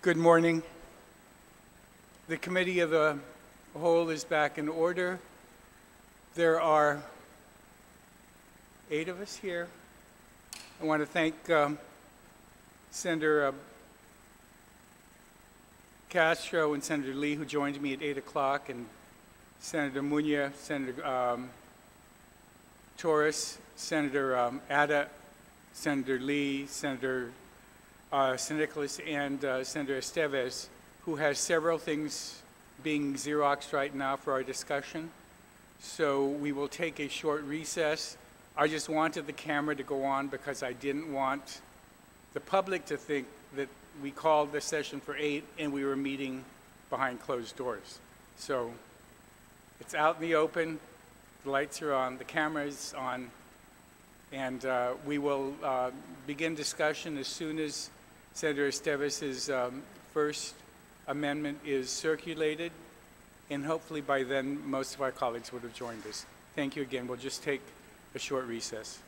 Good morning. The Committee of the Whole is back in order. There are 8 of us here. I want to thank Senator Castro and Senator Lee, who joined me at 8 o'clock, and Senator Muñoz, Senator Torres, Senator Ada, Senator Lee, Senator San Nicolas, and Senator Estevez, who has several things being Xeroxed right now for our discussion. So we will take a short recess. I just wanted the camera to go on because I didn't want the public to think that we called the session for 8 and we were meeting behind closed doors. So it's out in the open, the lights are on, the camera is on, and we will begin discussion as soon as Senator Estevez's first amendment is circulated, and hopefully by then most of our colleagues would have joined us. Thank you again. We'll just take a short recess.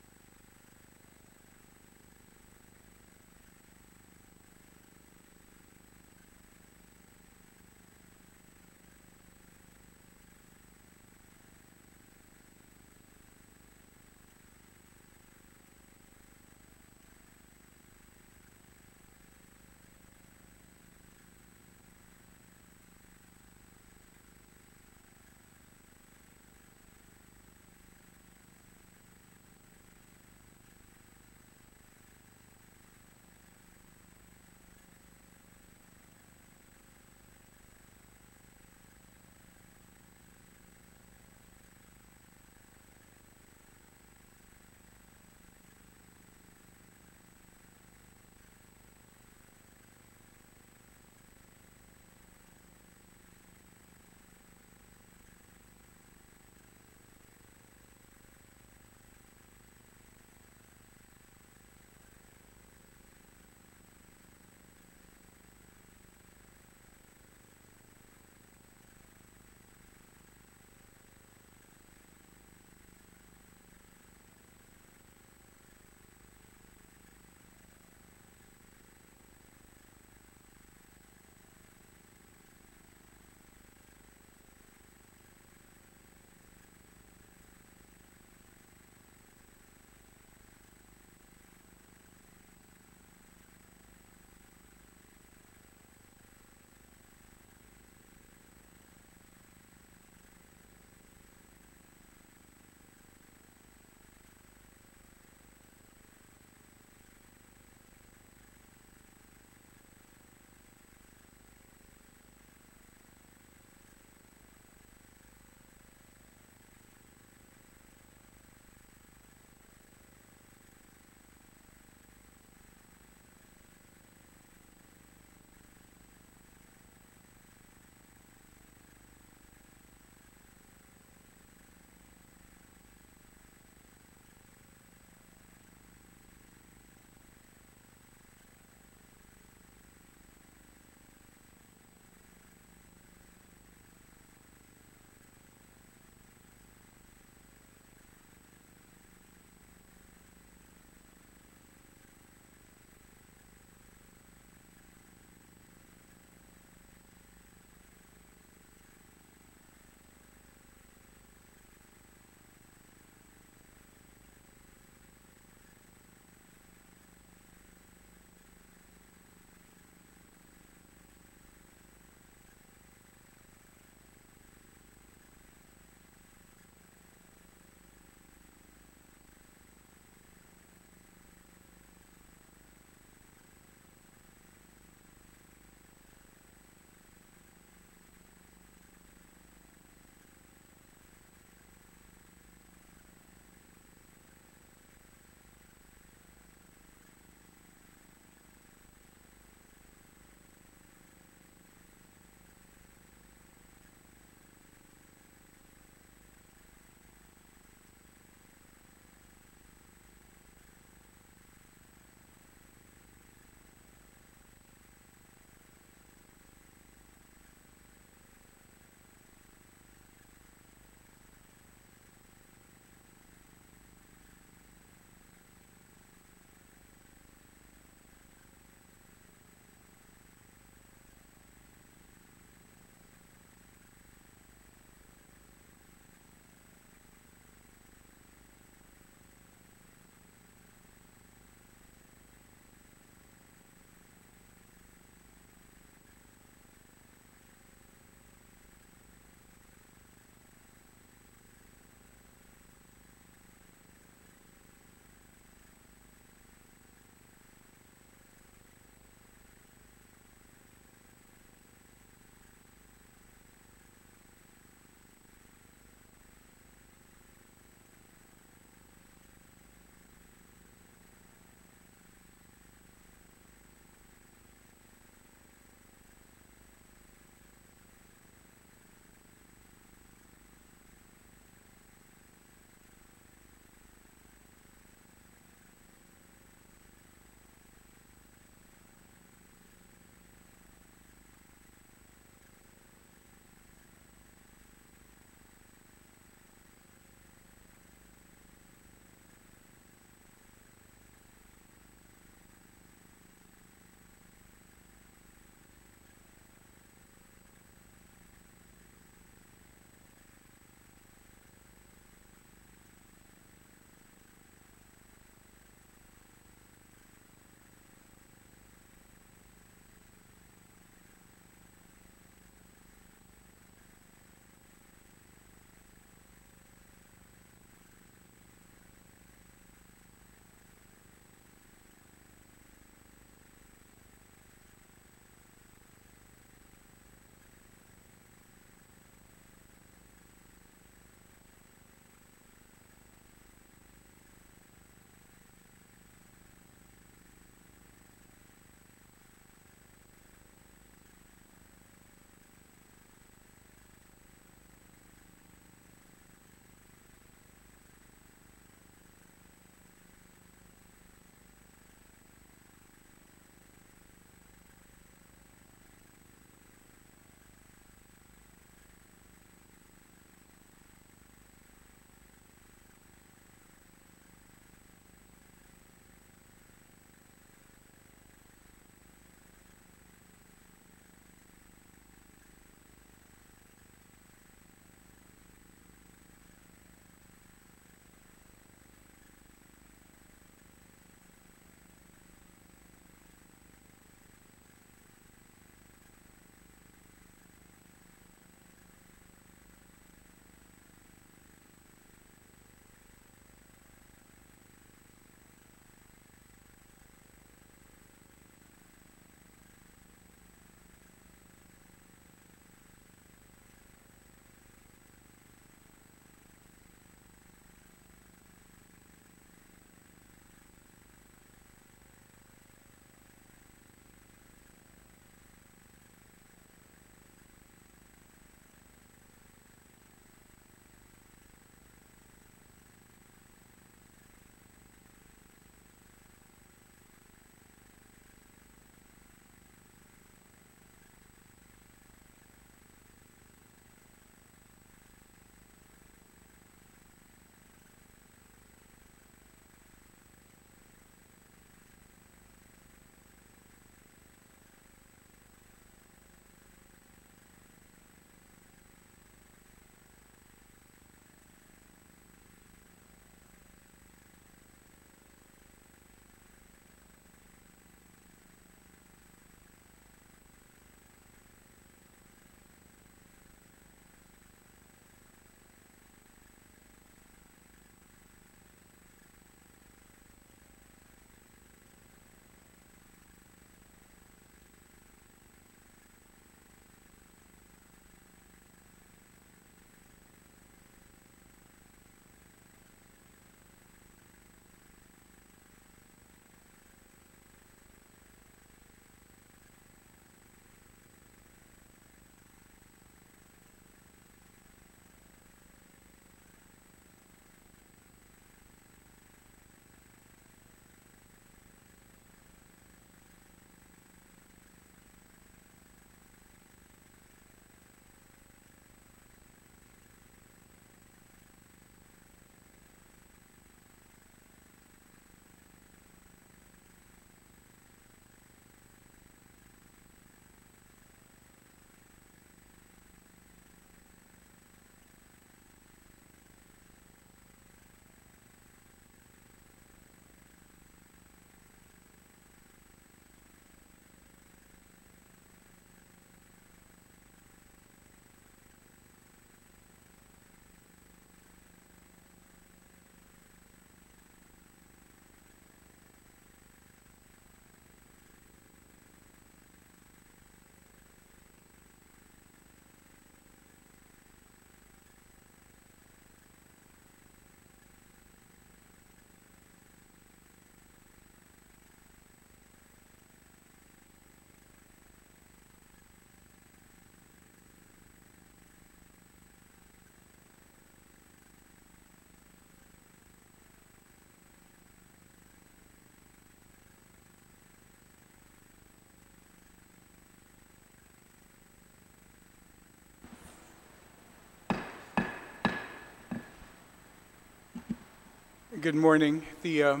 Good morning. The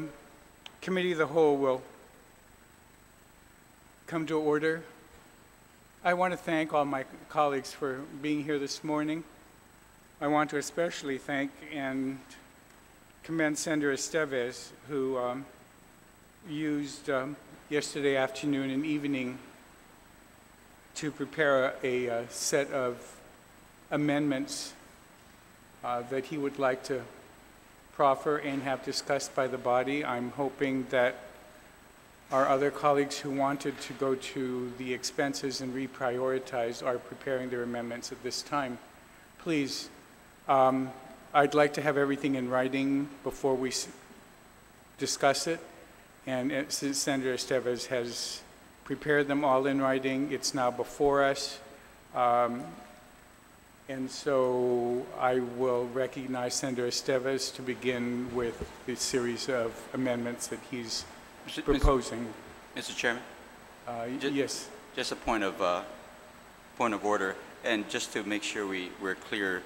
Committee of the Whole will come to order. I want to thank all my colleagues for being here this morning. I want to especially thank and commend Senator Estevez, who used yesterday afternoon and evening to prepare a set of amendments that he would like to proffer and have discussed by the body. I'm hoping that our other colleagues who wanted to go to the expenses and reprioritize are preparing their amendments at this time. Please, I'd like to have everything in writing before we discuss it. And since Senator Estevez has prepared them all in writing, it's now before us. And so I will recognize Senator Estevez to begin with the series of amendments that he's proposing. Mr. Chairman? Yes. Just a point of order, and just to make sure we're clear.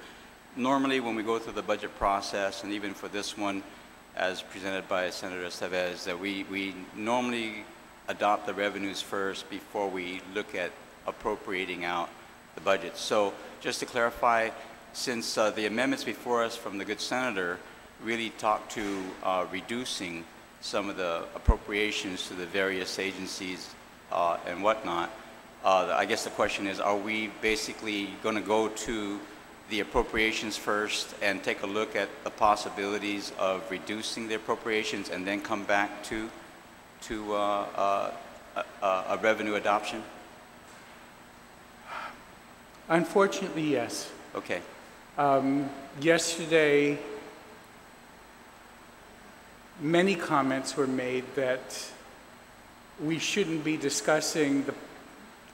Normally, when we go through the budget process, and even for this one, as presented by Senator Estevez, that we normally adopt the revenues first before we look at appropriating out the budget. So just to clarify, since the amendments before us from the good senator really talk to reducing some of the appropriations to the various agencies and whatnot, I guess the question is, are we basically going to go to the appropriations first and take a look at the possibilities of reducing the appropriations and then come back to a revenue adoption? Unfortunately, yes. Okay. Yesterday, many comments were made that we shouldn't be discussing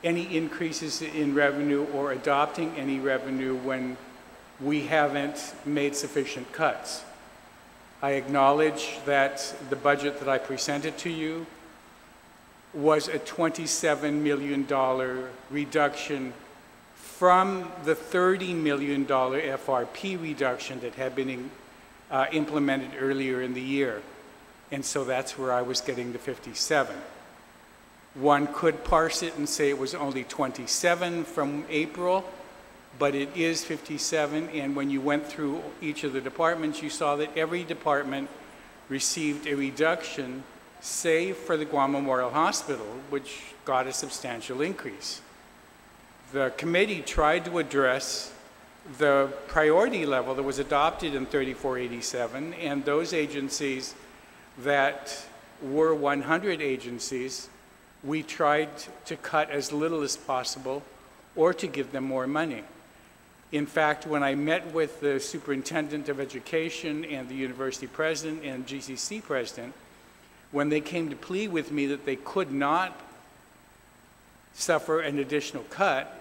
any increases in revenue or adopting any revenue when we haven't made sufficient cuts. I acknowledge that the budget that I presented to you was a $27 million reduction from the $30 million FRP reduction that had been implemented earlier in the year. And so that's where I was getting the 57. One could parse it and say it was only 27 from April, but it is 57. And when you went through each of the departments, you saw that every department received a reduction, save for the Guam Memorial Hospital, which got a substantial increase. The committee tried to address the priority level that was adopted in 3487, and those agencies that were 100 agencies, we tried to cut as little as possible or to give them more money. In fact, when I met with the superintendent of education and the university president and GCC president, when they came to plead with me that they could not suffer an additional cut,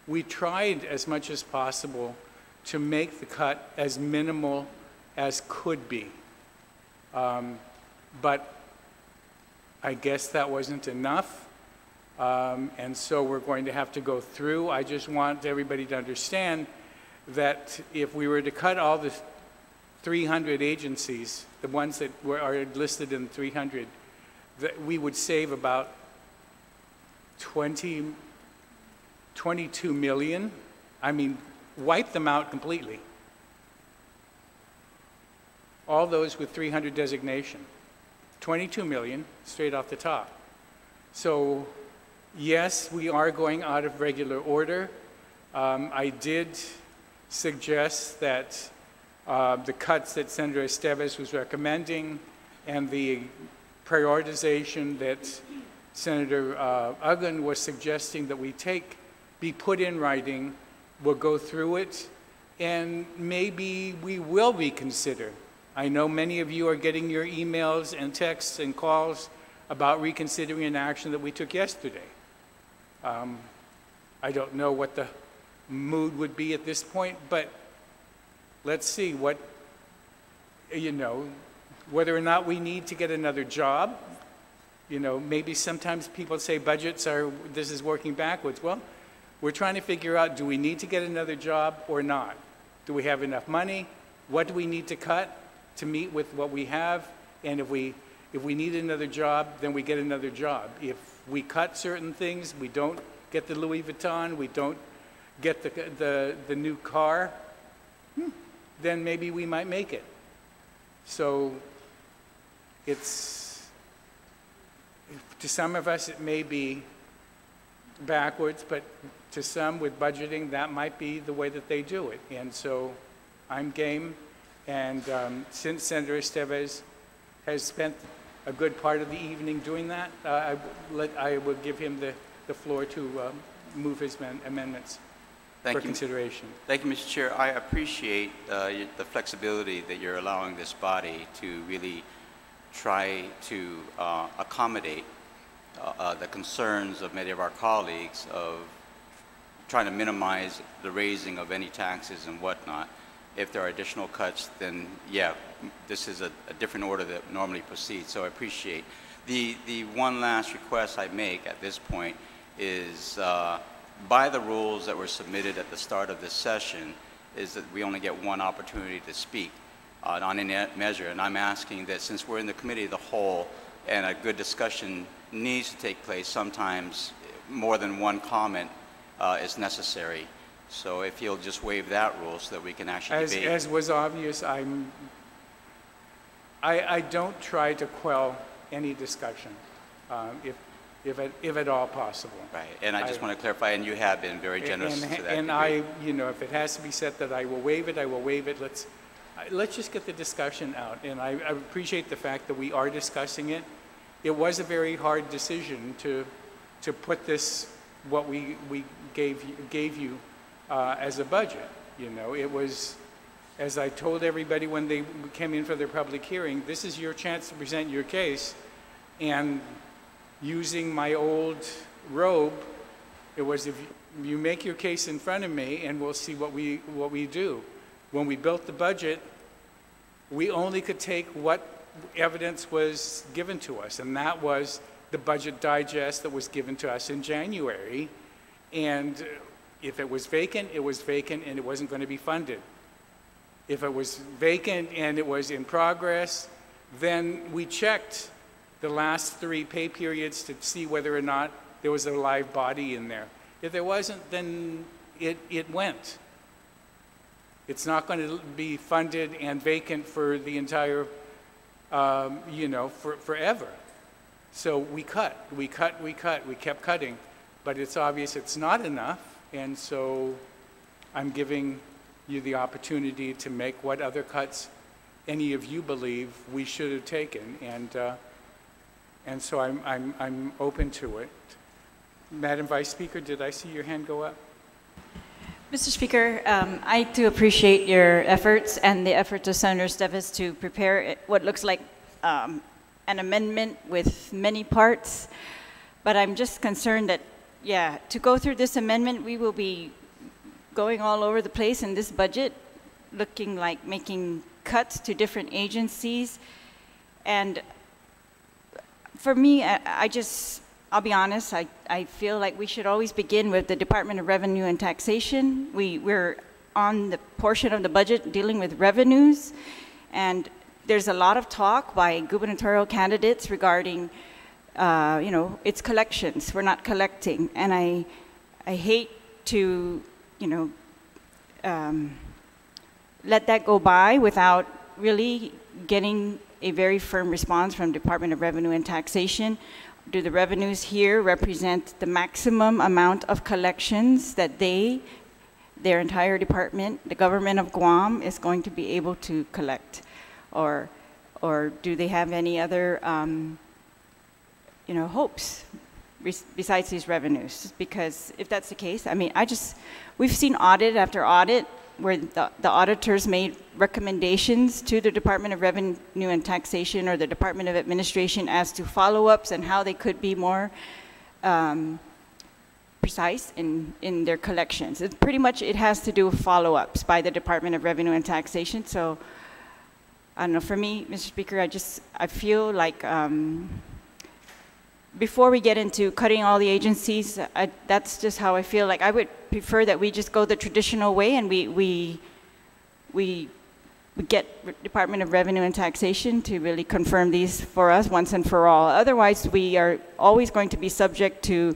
we tried as much as possible to make the cut as minimal as could be. But I guess that wasn't enough, and so we're going to have to go through. I just want everybody to understand that if we were to cut all the 300 agencies, the ones that are listed in 300, that we would save about 22 million. I mean, wipe them out completely. All those with 300 designation. 22 million straight off the top. So yes, we are going out of regular order. I did suggest that the cuts that Senator Estevez was recommending and the prioritization that Senator Uggan was suggesting that we be put in writing. We'll go through it, and maybe we will reconsider. I know many of you are getting your emails and texts and calls about reconsidering an action that we took yesterday. I don't know what the mood would be at this point, but let's see what, whether or not we need to get another job. Maybe sometimes people say this is working backwards. Well, we're trying to figure out, do we need to get another job or not? Do we have enough money? What do we need to cut? to meet with what we have, and if we need another job, then we get another job. If we cut certain things, we don't get the Louis Vuitton, we don't get the new car, then maybe we might make it. So it's, to some of us it may be backwards, but to some with budgeting, that might be the way that they do it. And so I'm game, and since Senator Estevez has spent a good part of the evening doing that, I would give him the floor to move his amendments for consideration. Thank you, Mr. Chair. I appreciate the flexibility that you're allowing this body to really try to accommodate the concerns of many of our colleagues of trying to minimize the raising of any taxes and whatnot. If there are additional cuts, then yeah, this is a different order that normally proceeds, so I appreciate. The one last request I make at this point is, by the rules that were submitted at the start of this session, is that we only get one opportunity to speak on any measure, and I'm asking that since we're in the committee of the whole and a good discussion needs to take place, sometimes more than one comment is necessary. So if you'll just waive that rule so that we can actually debate. As was obvious, I don't try to quell any discussion, if at all possible. Right, and I just want to clarify, and you have been very generous to that and degree. you know, if it has to be said that I will waive it, I will waive it. Let's just get the discussion out, and I appreciate the fact that we are discussing it. It was a very hard decision to put this, what we gave you as a budget. You know, it was, as I told everybody when they came in for their public hearing, this is your chance to present your case, and using my old robe, it was, if you make your case in front of me and we'll see what we do. When we built the budget, we only could take what evidence was given to us, and that was the budget digest that was given to us in January. And if it was vacant, it was vacant and it wasn't going to be funded. If it was vacant and it was in progress, then we checked the last 3 pay periods to see whether or not there was a live body in there. If there wasn't, then it went. It's not going to be funded and vacant for the entire, you know, forever. So we kept cutting, but it's obvious it's not enough, and so I'm giving you the opportunity to make what other cuts any of you believe we should have taken, and so I'm open to it. Madam Vice Speaker, did I see your hand go up? Mr. Speaker, I too appreciate your efforts and the efforts of Senator Estevez to prepare what looks like an amendment with many parts, but I'm just concerned that, yeah, to go through this amendment, we will be going all over the place in this budget, looking like making cuts to different agencies. And for me, I'll be honest, I feel like we should always begin with the Department of Revenue and Taxation. We're on the portion of the budget dealing with revenues, and there's a lot of talk by gubernatorial candidates regarding, you know, its collections. We're not collecting, and I hate to, you know, let that go by without really getting a very firm response from Department of Revenue and Taxation. Do the revenues here represent the maximum amount of collections that their entire department, the government of Guam, is going to be able to collect? Or do they have any other, you know, hopes besides these revenues? Because if that's the case, I mean, we've seen audit after audit where the auditors made recommendations to the Department of Revenue and Taxation or the Department of Administration as to follow-ups and how they could be more precise in their collections. Pretty much it has to do with follow-ups by the Department of Revenue and Taxation. So I don't know, for me, Mr. Speaker, I feel like before we get into cutting all the agencies, that's just how I feel. Like I would prefer that we just go the traditional way and we we get Department of Revenue and Taxation to really confirm these for us once and for all. Otherwise, we are always going to be subject to,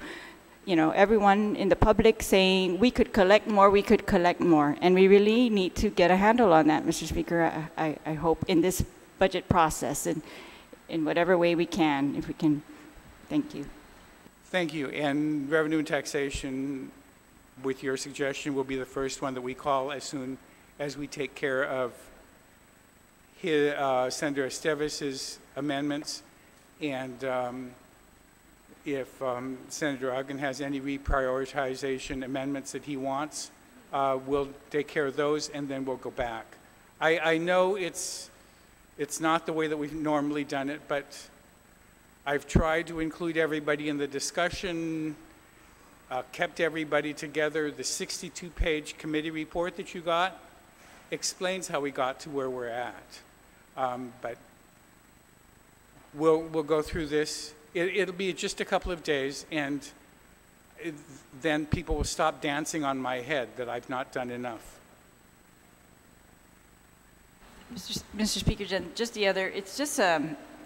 you know, everyone in the public saying we could collect more, we could collect more. And we really need to get a handle on that, Mr. Speaker, I hope, in this budget process and in whatever way we can, if we can. Thank you. Thank you. And Revenue and Taxation, with your suggestion, will be the first one that we call as soon as we take care of his, Senator Esteves' amendments. And if Senator Ogden has any reprioritization amendments that he wants, we'll take care of those and then we'll go back. I know it's not the way that we've normally done it, but I've tried to include everybody in the discussion, kept everybody together. The 62-page committee report that you got explains how we got to where we're at. But we'll go through this. It'll be just a couple of days, and then people will stop dancing on my head that I've not done enough. Mr. Speaker, just the other, it's just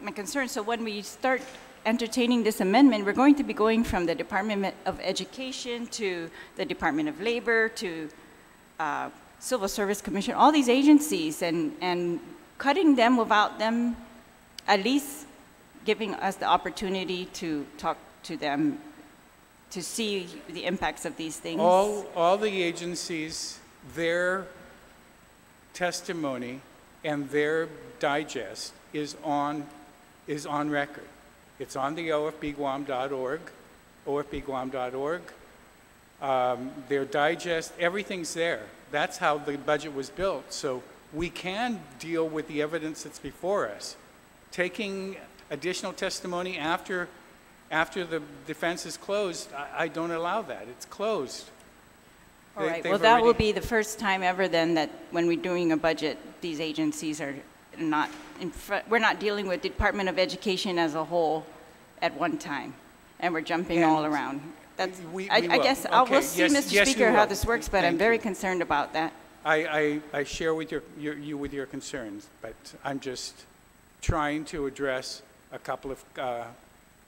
my concern. So when we start entertaining this amendment, we're going to be going from the Department of Education to the Department of Labor to Civil Service Commission, all these agencies, and cutting them without them at least giving us the opportunity to talk to them to see the impacts of these things. All the agencies, their testimony and their digest is on record. It's on the ofbguam.org, ofbguam.org. Their digest, everything's there. That's how the budget was built. So we can deal with the evidence that's before us. Taking additional testimony after the defense is closed, I don't allow that. It's closed. All right. Well, that will be the first time ever then that when we're doing a budget, these agencies are not we're not dealing with Department of Education as a whole at one time, and we're jumping all around. That's, I guess we'll see, Mr. Speaker, how this works, but I'm very concerned about that. I share with you with your concerns, but I'm just trying to address a couple of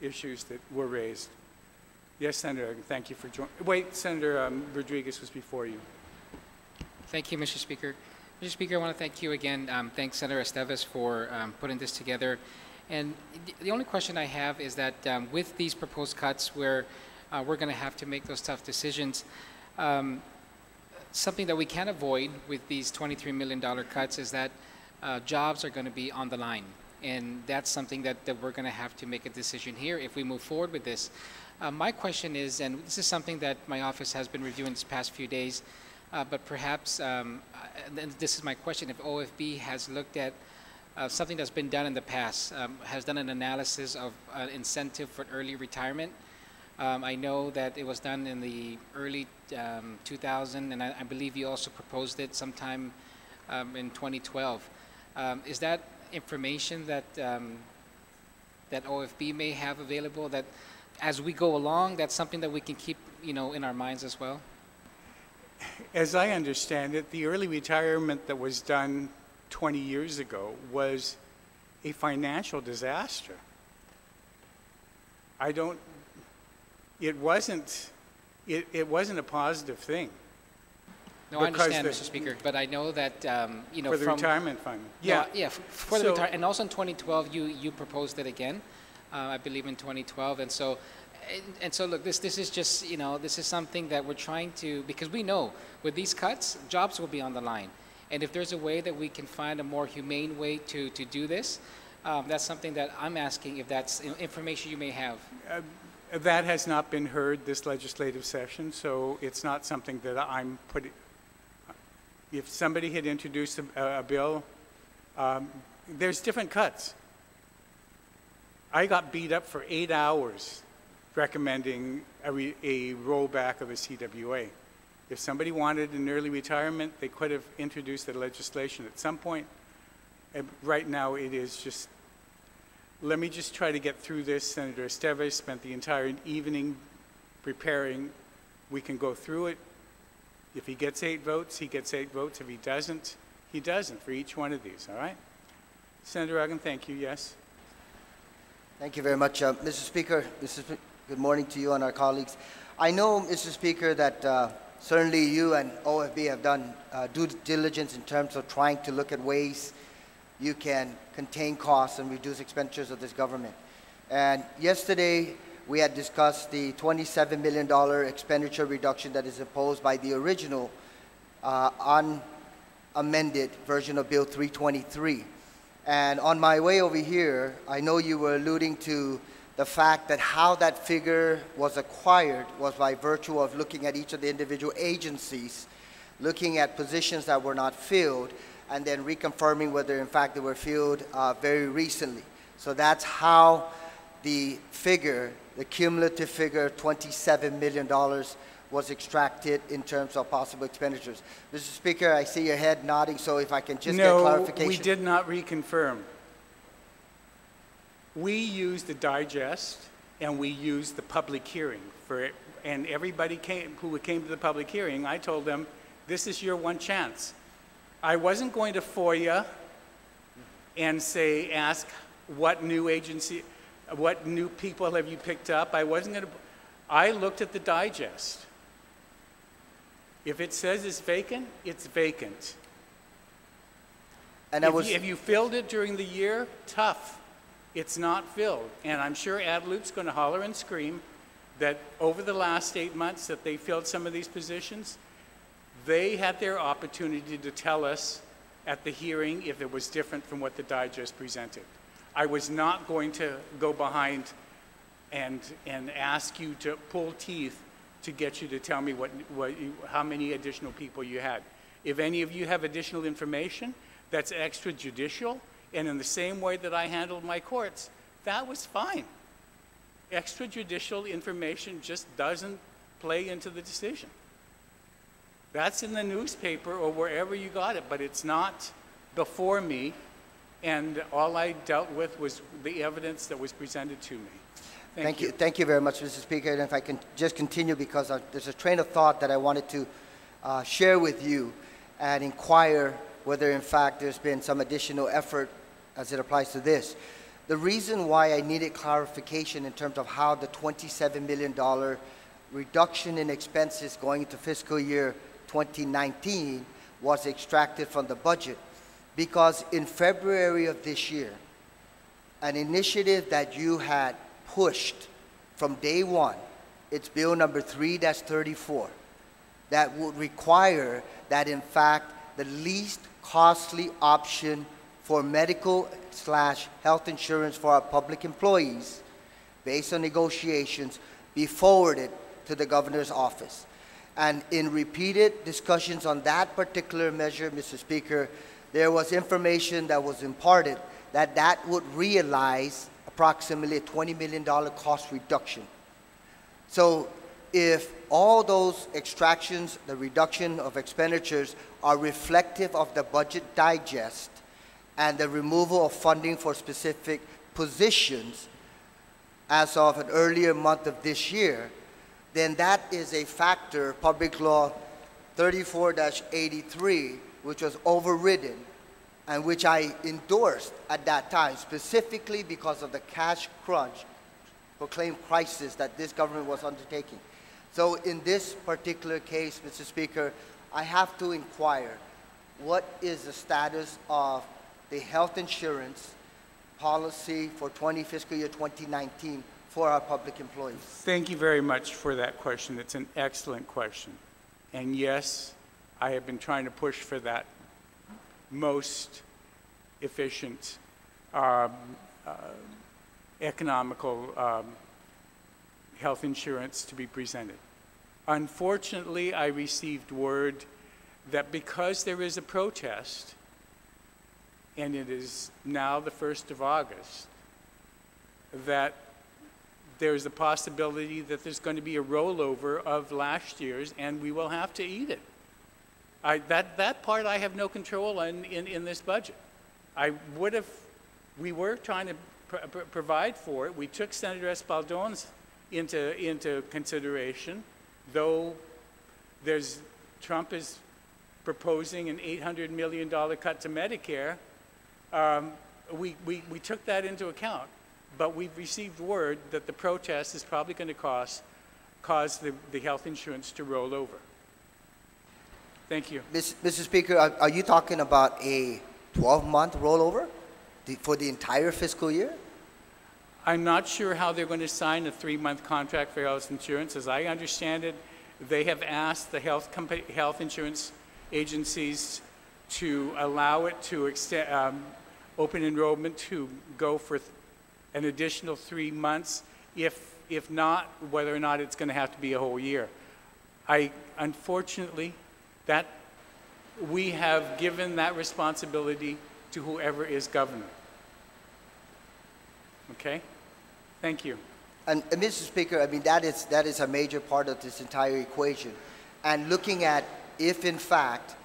issues that were raised. Yes, Senator, thank you for joining. Wait, Senator Rodriguez was before you. Thank you, Mr. Speaker. Mr. Speaker, I want to thank you again. Thanks, Senator Esteves, for putting this together. And the only question I have is that with these proposed cuts where we're going to have to make those tough decisions, something that we can't avoid with these $23 million cuts is that jobs are going to be on the line. And that's something that we're going to have to make a decision here if we move forward with this. My question is, and this is something that my office has been reviewing this past few days, but perhaps, and this is my question, if OFB has looked at something that's been done in the past, has done an analysis of incentive for early retirement. I know that it was done in the early 2000, and I believe you also proposed it sometime in 2012. Is that information that that OFB may have available, that as we go along, that's something that we can keep, in our minds as well? As I understand it, the early retirement that was done 20 years ago was a financial disaster. It wasn't a positive thing. No, I understand, Mr. Speaker, but I know that, for the retirement fund. Yeah. Yeah, for the retirement, and also in 2012, you proposed it again, I believe in 2012, and so look, this is just, this is something that we're trying to, because we know with these cuts, jobs will be on the line, and if there's a way that we can find a more humane way to do this, that's something that I'm asking if that's information you may have. That has not been heard this legislative session, so it's not something that I'm putting. If somebody had introduced a bill, there's different cuts. I got beat up for 8 hours recommending a rollback of a CWA. If somebody wanted an early retirement, they could have introduced the legislation at some point. Right now, it is just, let me just try to get through this. Senator Esteves spent the entire evening preparing. We can go through it. If he gets 8 votes, he gets 8 votes. If he doesn't, He doesn't for each one of these, all right? Senator Ogden, thank you, yes. Thank you very much. Mr. Speaker, good morning to you and our colleagues. I know, Mr. Speaker, that certainly you and OFB have done due diligence in terms of trying to look at ways you can contain costs and reduce expenditures of this government. And yesterday, we had discussed the $27 million expenditure reduction that is imposed by the original unamended version of Bill 323. And on my way over here, I know you were alluding to the fact that how that figure was acquired was by virtue of looking at each of the individual agencies, looking at positions that were not filled, and then reconfirming whether in fact they were filled very recently. So that's how the figure, the cumulative figure, $27 million was extracted in terms of possible expenditures. Mr. Speaker, I see your head nodding, so if I can just get clarification. No, we did not reconfirm. We used the digest and we used the public hearing for it, and everybody who came to the public hearing, I told them, this is your one chance. I wasn't going to FOIA and say, ask what new agency, what new people have you picked up. I wasn't going to, I looked at the digest. If it says it's vacant, it's vacant. And if you filled it during the year, tough. It's not filled. And I'm sure Adelute's going to holler and scream that over the last 8 months that they filled some of these positions, they had their opportunity to tell us at the hearing if it was different from what the digest presented. I was not going to go behind and ask you to pull teeth to get you to tell me how many additional people you had. If any of you have additional information that's extrajudicial, and in the same way that I handled my courts, that was fine. Extrajudicial information just doesn't play into the decision. That's in the newspaper or wherever you got it, but it's not before me, and all I dealt with was the evidence that was presented to me. Thank you. Thank you very much, Mr. Speaker. And if I can just continue, because there's a train of thought that I wanted to share with you and inquire whether, in fact, there's been some additional effort as it applies to this. The reason why I needed clarification in terms of how the $27 million reduction in expenses going into fiscal year 2019 was extracted from the budget, because in February of this year, an initiative that you had pushed from day one, it's bill number 3-34, that would require that in fact the least costly option for medical/health insurance for our public employees based on negotiations be forwarded to the governor's office. And in repeated discussions on that particular measure, Mr. Speaker, there was information that was imparted that that would realize approximately a $20 million cost reduction. So if all those extractions, the reduction of expenditures, are reflective of the budget digest and the removal of funding for specific positions as of an earlier month of this year, then that is a factor, Public Law 34-83, which was overridden and which I endorsed at that time, specifically because of the cash crunch, proclaimed crisis that this government was undertaking. So in this particular case, Mr. Speaker, I have to inquire, what is the status of the health insurance policy for fiscal year 2019 for our public employees? Thank you very much for that question. It's an excellent question. And yes, I have been trying to push for that most efficient, economical health insurance to be presented. Unfortunately, I received word that because there is a protest, and it is now the 1st of August, that there's a possibility that there's going to be a rollover of last year's, and we will have to eat it. That part I have no control in this budget. We were trying to provide for it. We took Senator Espaldon's into consideration, though Trump is proposing an $800 million cut to Medicare, we took that into account. But we've received word that the protest is probably going to cause the health insurance to roll over. Thank you. Mr. Speaker, are you talking about a 12-month rollover for the entire fiscal year? I'm not sure how they're going to sign a 3-month contract for health insurance. As I understand it, they have asked the health insurance agencies to allow it to extend open enrollment to go for an additional 3 months. If not, whether or not it's going to have to be a whole year. Unfortunately, that we have given that responsibility to whoever is governor. Okay? Thank you. And Mr. Speaker, I mean, that is a major part of this entire equation. And looking at if, in fact,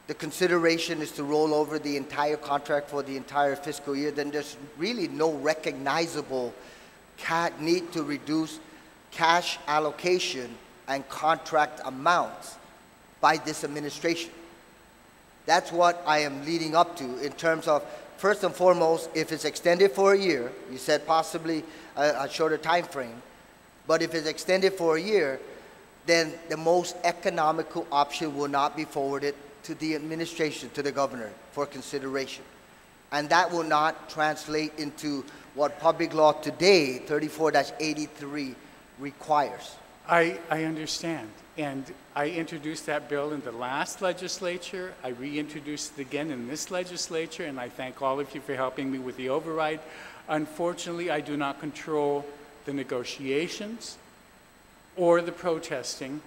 the consideration is to roll over the entire contract for the entire fiscal year, then there's really no recognizable need to reduce cash allocation and contract amounts by this administration. That's what I am leading up to in terms of, first and foremost, if it's extended for a year, you said possibly a shorter time frame, but if it's extended for a year, then the most economical option will not be forwarded to the administration, to the governor, for consideration. And that will not translate into what public law today, 34-83, requires. I understand. And I introduced that bill in the last legislature. I reintroduced it again in this legislature, and I thank all of you for helping me with the override. Unfortunately, I do not control the negotiations or the protesting,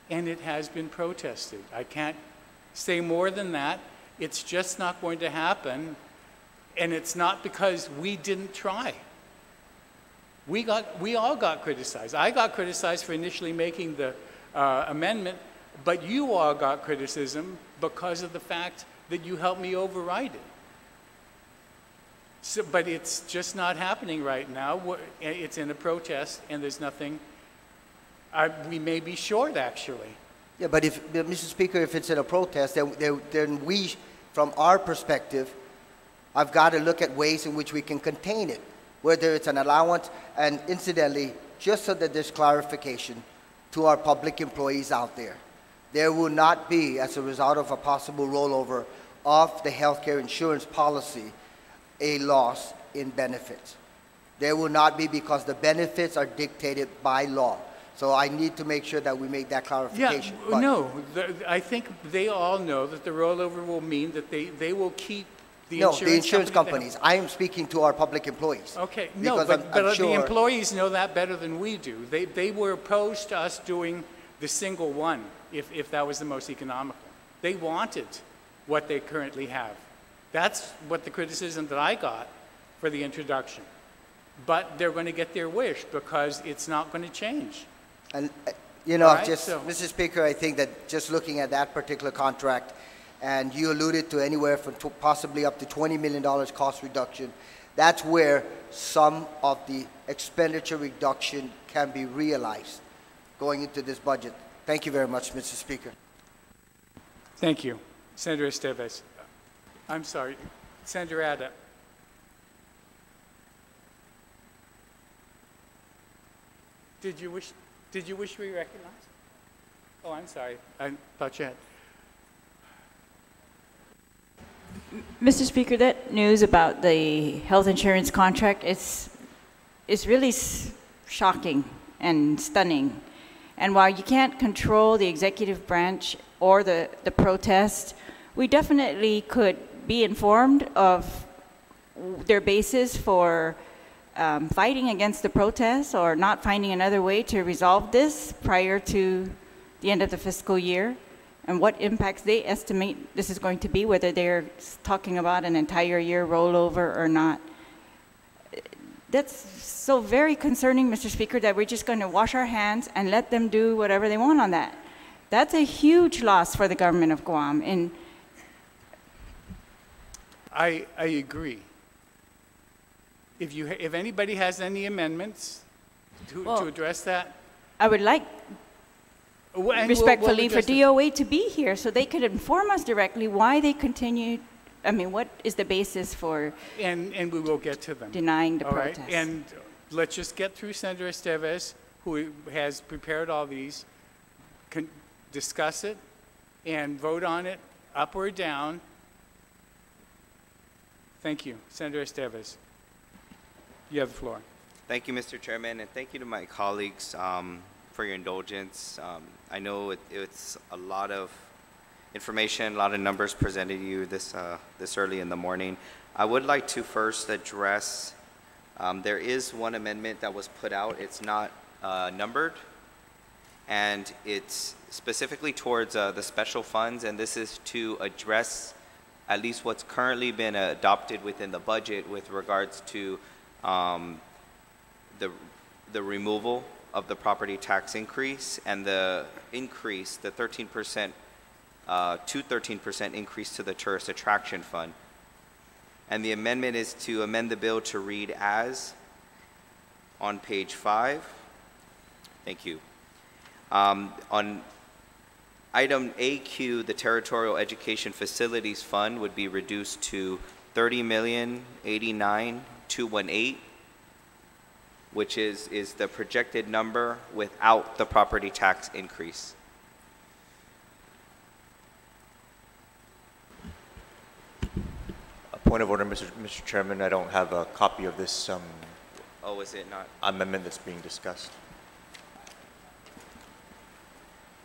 and it has been protested. I can't say more than that. It's just not going to happen, and it's not because we didn't try. We all got criticized. I got criticized for initially making the amendment, but you all got criticism because of the fact that you helped me override it. So, but it's just not happening right now. It's in a protest, and there's nothing. We may be short, actually. Yeah, but Mr. Speaker, if it's in a protest, then we, from our perspective, I've got to look at ways in which we can contain it, whether it's an allowance, and incidentally, just so that there's clarification to our public employees out there, there will not be, as a result of a possible rollover of the healthcare insurance policy, a loss in benefits. There will not be, because the benefits are dictated by law. So I need to make sure that we make that clarification. Yeah, no, I think they all know that the rollover will mean that they will keep the insurance No, the insurance companies. I am speaking to our public employees. Okay, no, but the employees know that better than we do. They were opposed to us doing the single one if that was the most economical. They wanted what they currently have. That's what the criticism that I got for the introduction. But they're going to get their wish because it's not going to change. And, you know, Right, just, so- Mr. Speaker, I think that just looking at that particular contract, and you alluded to anywhere from possibly up to $20 million cost reduction, that's where some of the expenditure reduction can be realized going into this budget. Thank you very much, Mr. Speaker. Thank you. Senator Esteves. I'm sorry, Senator Ada. Did you wish to be recognized? Oh, I'm sorry. I thought you had. Mr. Speaker, that news about the health insurance contract is really shocking and stunning. And while you can't control the executive branch or the protest, we definitely could be informed of their basis for fighting against the protests or not finding another way to resolve this prior to the end of the fiscal year, and what impacts they estimate this is going to be, whether they're talking about an entire year rollover or not. That's so very concerning, Mr. Speaker, that we're just going to wash our hands and let them do whatever they want on that. That's a huge loss for the government of Guam. And I agree. If anybody has any amendments to address that, I would like respectfully for address it. DOA to be here so they could inform us directly why they continue, I mean, what is the basis for And we will get to them. denying the All right, protest? and let's just get through Senator Estevez, who has prepared all these, discuss it, and vote on it, up or down. Thank you. Senator Estevez, you have the floor. Thank you, Mr. Chairman, and thank you to my colleagues for your indulgence. I know it's a lot of information, a lot of numbers presented to you this early in the morning. I would like to first address, there is one amendment that was put out. It's not numbered, and it's specifically towards the special funds, and this is to address at least what's currently been adopted within the budget with regards to the removal of the property tax increase and the increase, the 13% to 13% increase to the tourist attraction fund. And the amendment is to amend the bill to read as on page 5. Thank you. On item AQ, the Territorial Education Facilities Fund would be reduced to $30,089,218, which is the projected number without the property tax increase. A point of order, Mr. Chairman. I don't have a copy of this Oh, is it not? amendment that's being discussed.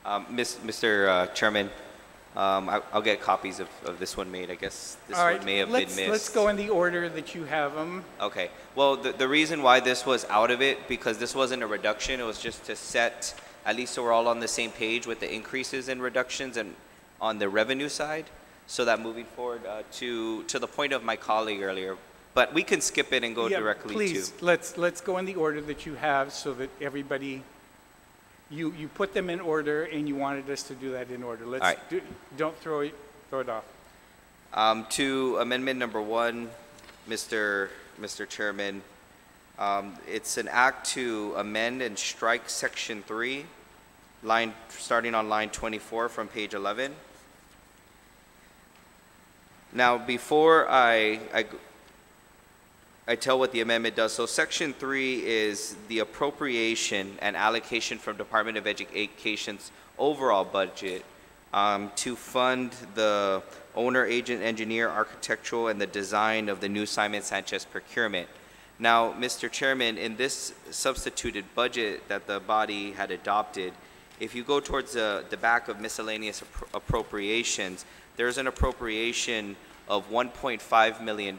Mr. Chairman, I'll get copies of this one made. I guess this All right, one may have been missed. let's go in the order that you have them. Okay. Well, the reason why this was out of it, because this wasn't a reduction, it was just to set, at least so we're all on the same page with the increases and reductions and on the revenue side, so that moving forward to the point of my colleague earlier. But we can skip it and go Yeah, directly please, to. let's go in the order that you have so that everybody, you put them in order and you wanted us to do that in order. Let's All right. don't throw it off. To amendment number 1, Mr. Chairman, it's an act to amend and strike section 3, starting on line 24 from page 11. Now, before I tell what the amendment does, so section 3 is the appropriation and allocation from Department of Education's overall budget to fund the owner, agent, engineer, architectural, and the design of the new Simon Sanchez procurement. Now, Mr. Chairman, in this substituted budget that the body had adopted, if you go towards the back of miscellaneous appropriations, there's an appropriation of $1.5 million,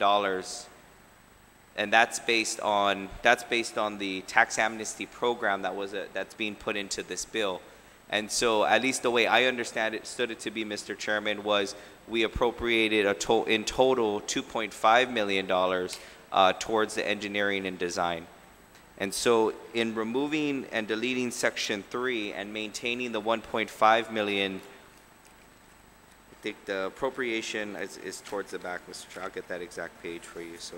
and that's based on the tax amnesty program that's being put into this bill. And so, at least the way I understood it to be, Mr. Chairman, was we appropriated in total $2.5 million towards the engineering and design. And so, in removing and deleting section 3 and maintaining the $1.5 million, I think the appropriation is towards the back, Mr. Chair. I'll get that exact page for you. So.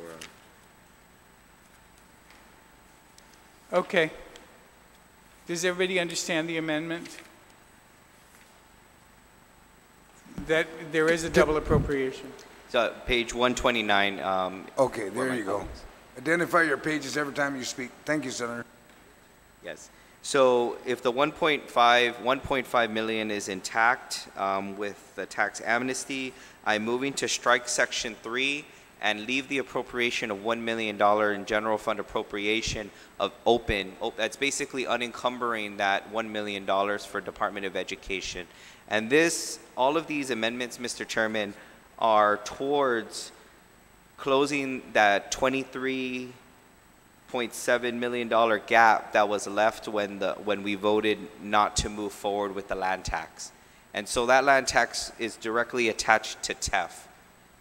Okay. Does everybody understand the amendment? That there is a double appropriation. So page 129. Okay, there you go. Identify your pages every time you speak. Thank you, Senator. Yes. So if the 1.5 million is intact with the tax amnesty, I'm moving to strike section 3 and leave the appropriation of $1 million in general fund appropriation of open. That's basically unencumbering that $1 million for Department of Education. And all of these amendments, Mr. Chairman, are towards closing that $23.7 million gap that was left when we voted not to move forward with the land tax. And so that land tax is directly attached to TEF.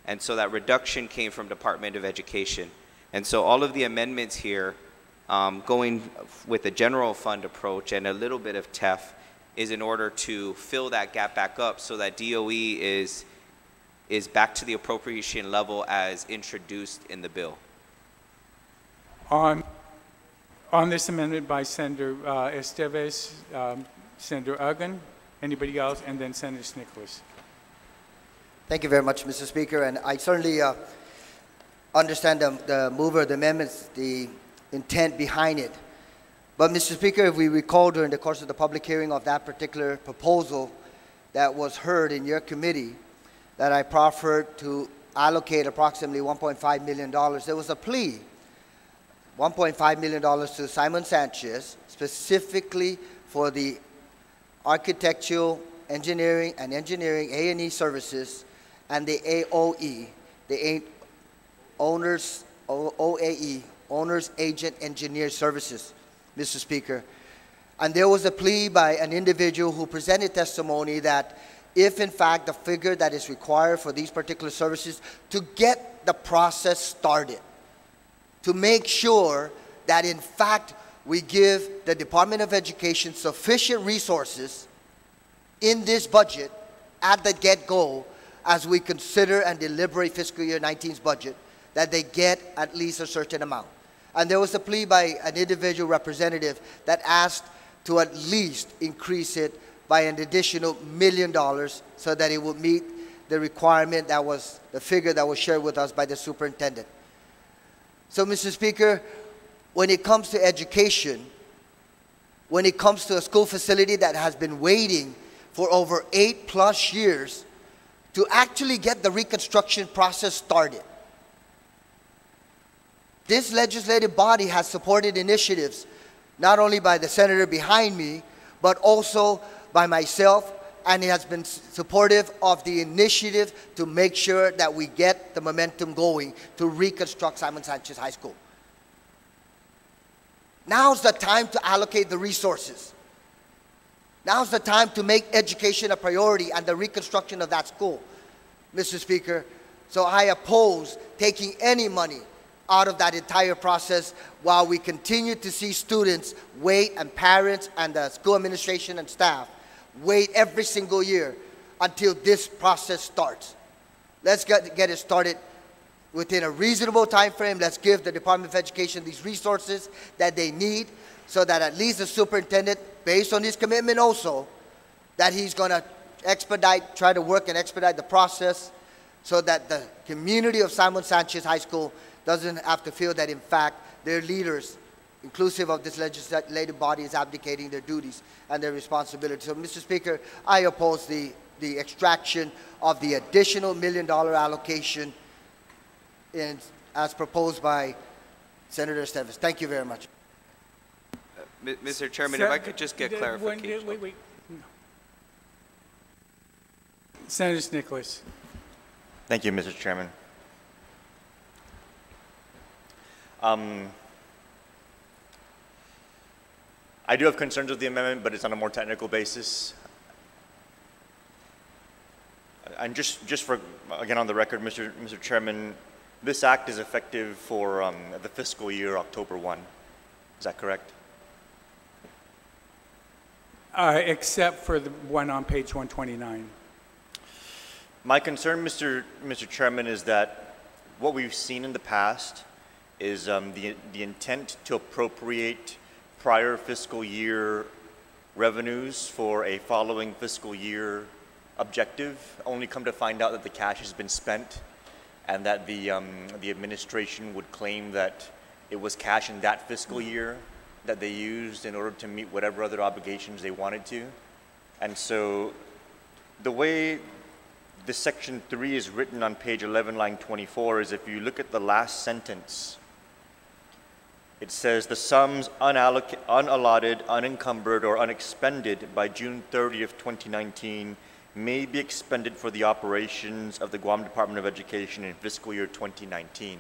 And so that reduction came from Department of Education. And so all of the amendments here, going with a general fund approach and a little bit of TEF, is in order to fill that gap back up so that DOE is back to the appropriation level as introduced in the bill. On this amendment by Senator Estevez, Senator Uggan, anybody else, and then Senator Nicholas. Thank you very much, Mr. Speaker, and I certainly understand the mover of the amendments, the intent behind it. But, Mr. Speaker, if we recall during the course of the public hearing of that particular proposal that was heard in your committee, that I proffered to allocate approximately $1.5 million, there was a plea, $1.5 million to Simon Sanchez, specifically for the architectural engineering and engineering A&E services and the AOE, the owners, OAE, Owners Agent Engineer Services, Mr. Speaker. And there was a plea by an individual who presented testimony that if in fact the figure that is required for these particular services to get the process started, to make sure that in fact we give the Department of Education sufficient resources in this budget at the get-go as we consider and deliberate fiscal year 19's budget, that they get at least a certain amount. And there was a plea by an individual representative that asked to at least increase it by an additional $1 million so that it would meet the requirement that was the figure that was shared with us by the superintendent. So, Mr. Speaker, when it comes to education, when it comes to a school facility that has been waiting for over 8+ years to actually get the reconstruction process started, this legislative body has supported initiatives not only by the senator behind me, but also by myself, and it has been supportive of the initiative to make sure that we get the momentum going to reconstruct Simon Sanchez High School. Now's the time to allocate the resources. Now's the time to make education a priority and the reconstruction of that school, Mr. Speaker. So I oppose taking any money out of that entire process while we continue to see students wait, and parents and the school administration and staff wait every single year until this process starts. Let's get it started within a reasonable time frame. Let's give the Department of Education these resources that they need so that at least the superintendent, based on his commitment also, that he's going to try to work and expedite the process so that the community of Simon Sanchez High School doesn't have to feel that in fact their leaders, inclusive of this legislative body, is abdicating their duties and their responsibilities. So, Mr. Speaker, I oppose the extraction of the additional $1 million allocation as proposed by Senator Esteves. Thank you very much. Mr. Chairman, if I could just get clarification. Wait. No. Senator Nicholas. Thank you, Mr. Chairman. I do have concerns with the amendment, but it's on a more technical basis. And just for, again, on the record, Mr. Chairman, this act is effective for the fiscal year October 1. Is that correct? Except for the one on page 129. My concern, Mr. Chairman, is that what we've seen in the past is the intent to appropriate prior fiscal year revenues for a following fiscal year objective, only come to find out that the cash has been spent and that the administration would claim that it was cash in that fiscal year that they used in order to meet whatever other obligations they wanted to. And so the way the section 3 is written on page 11, line 24, is if you look at the last sentence, it says the sums unallotted, unencumbered, or unexpended by June 30th, 2019 may be expended for the operations of the Guam Department of Education in fiscal year 2019.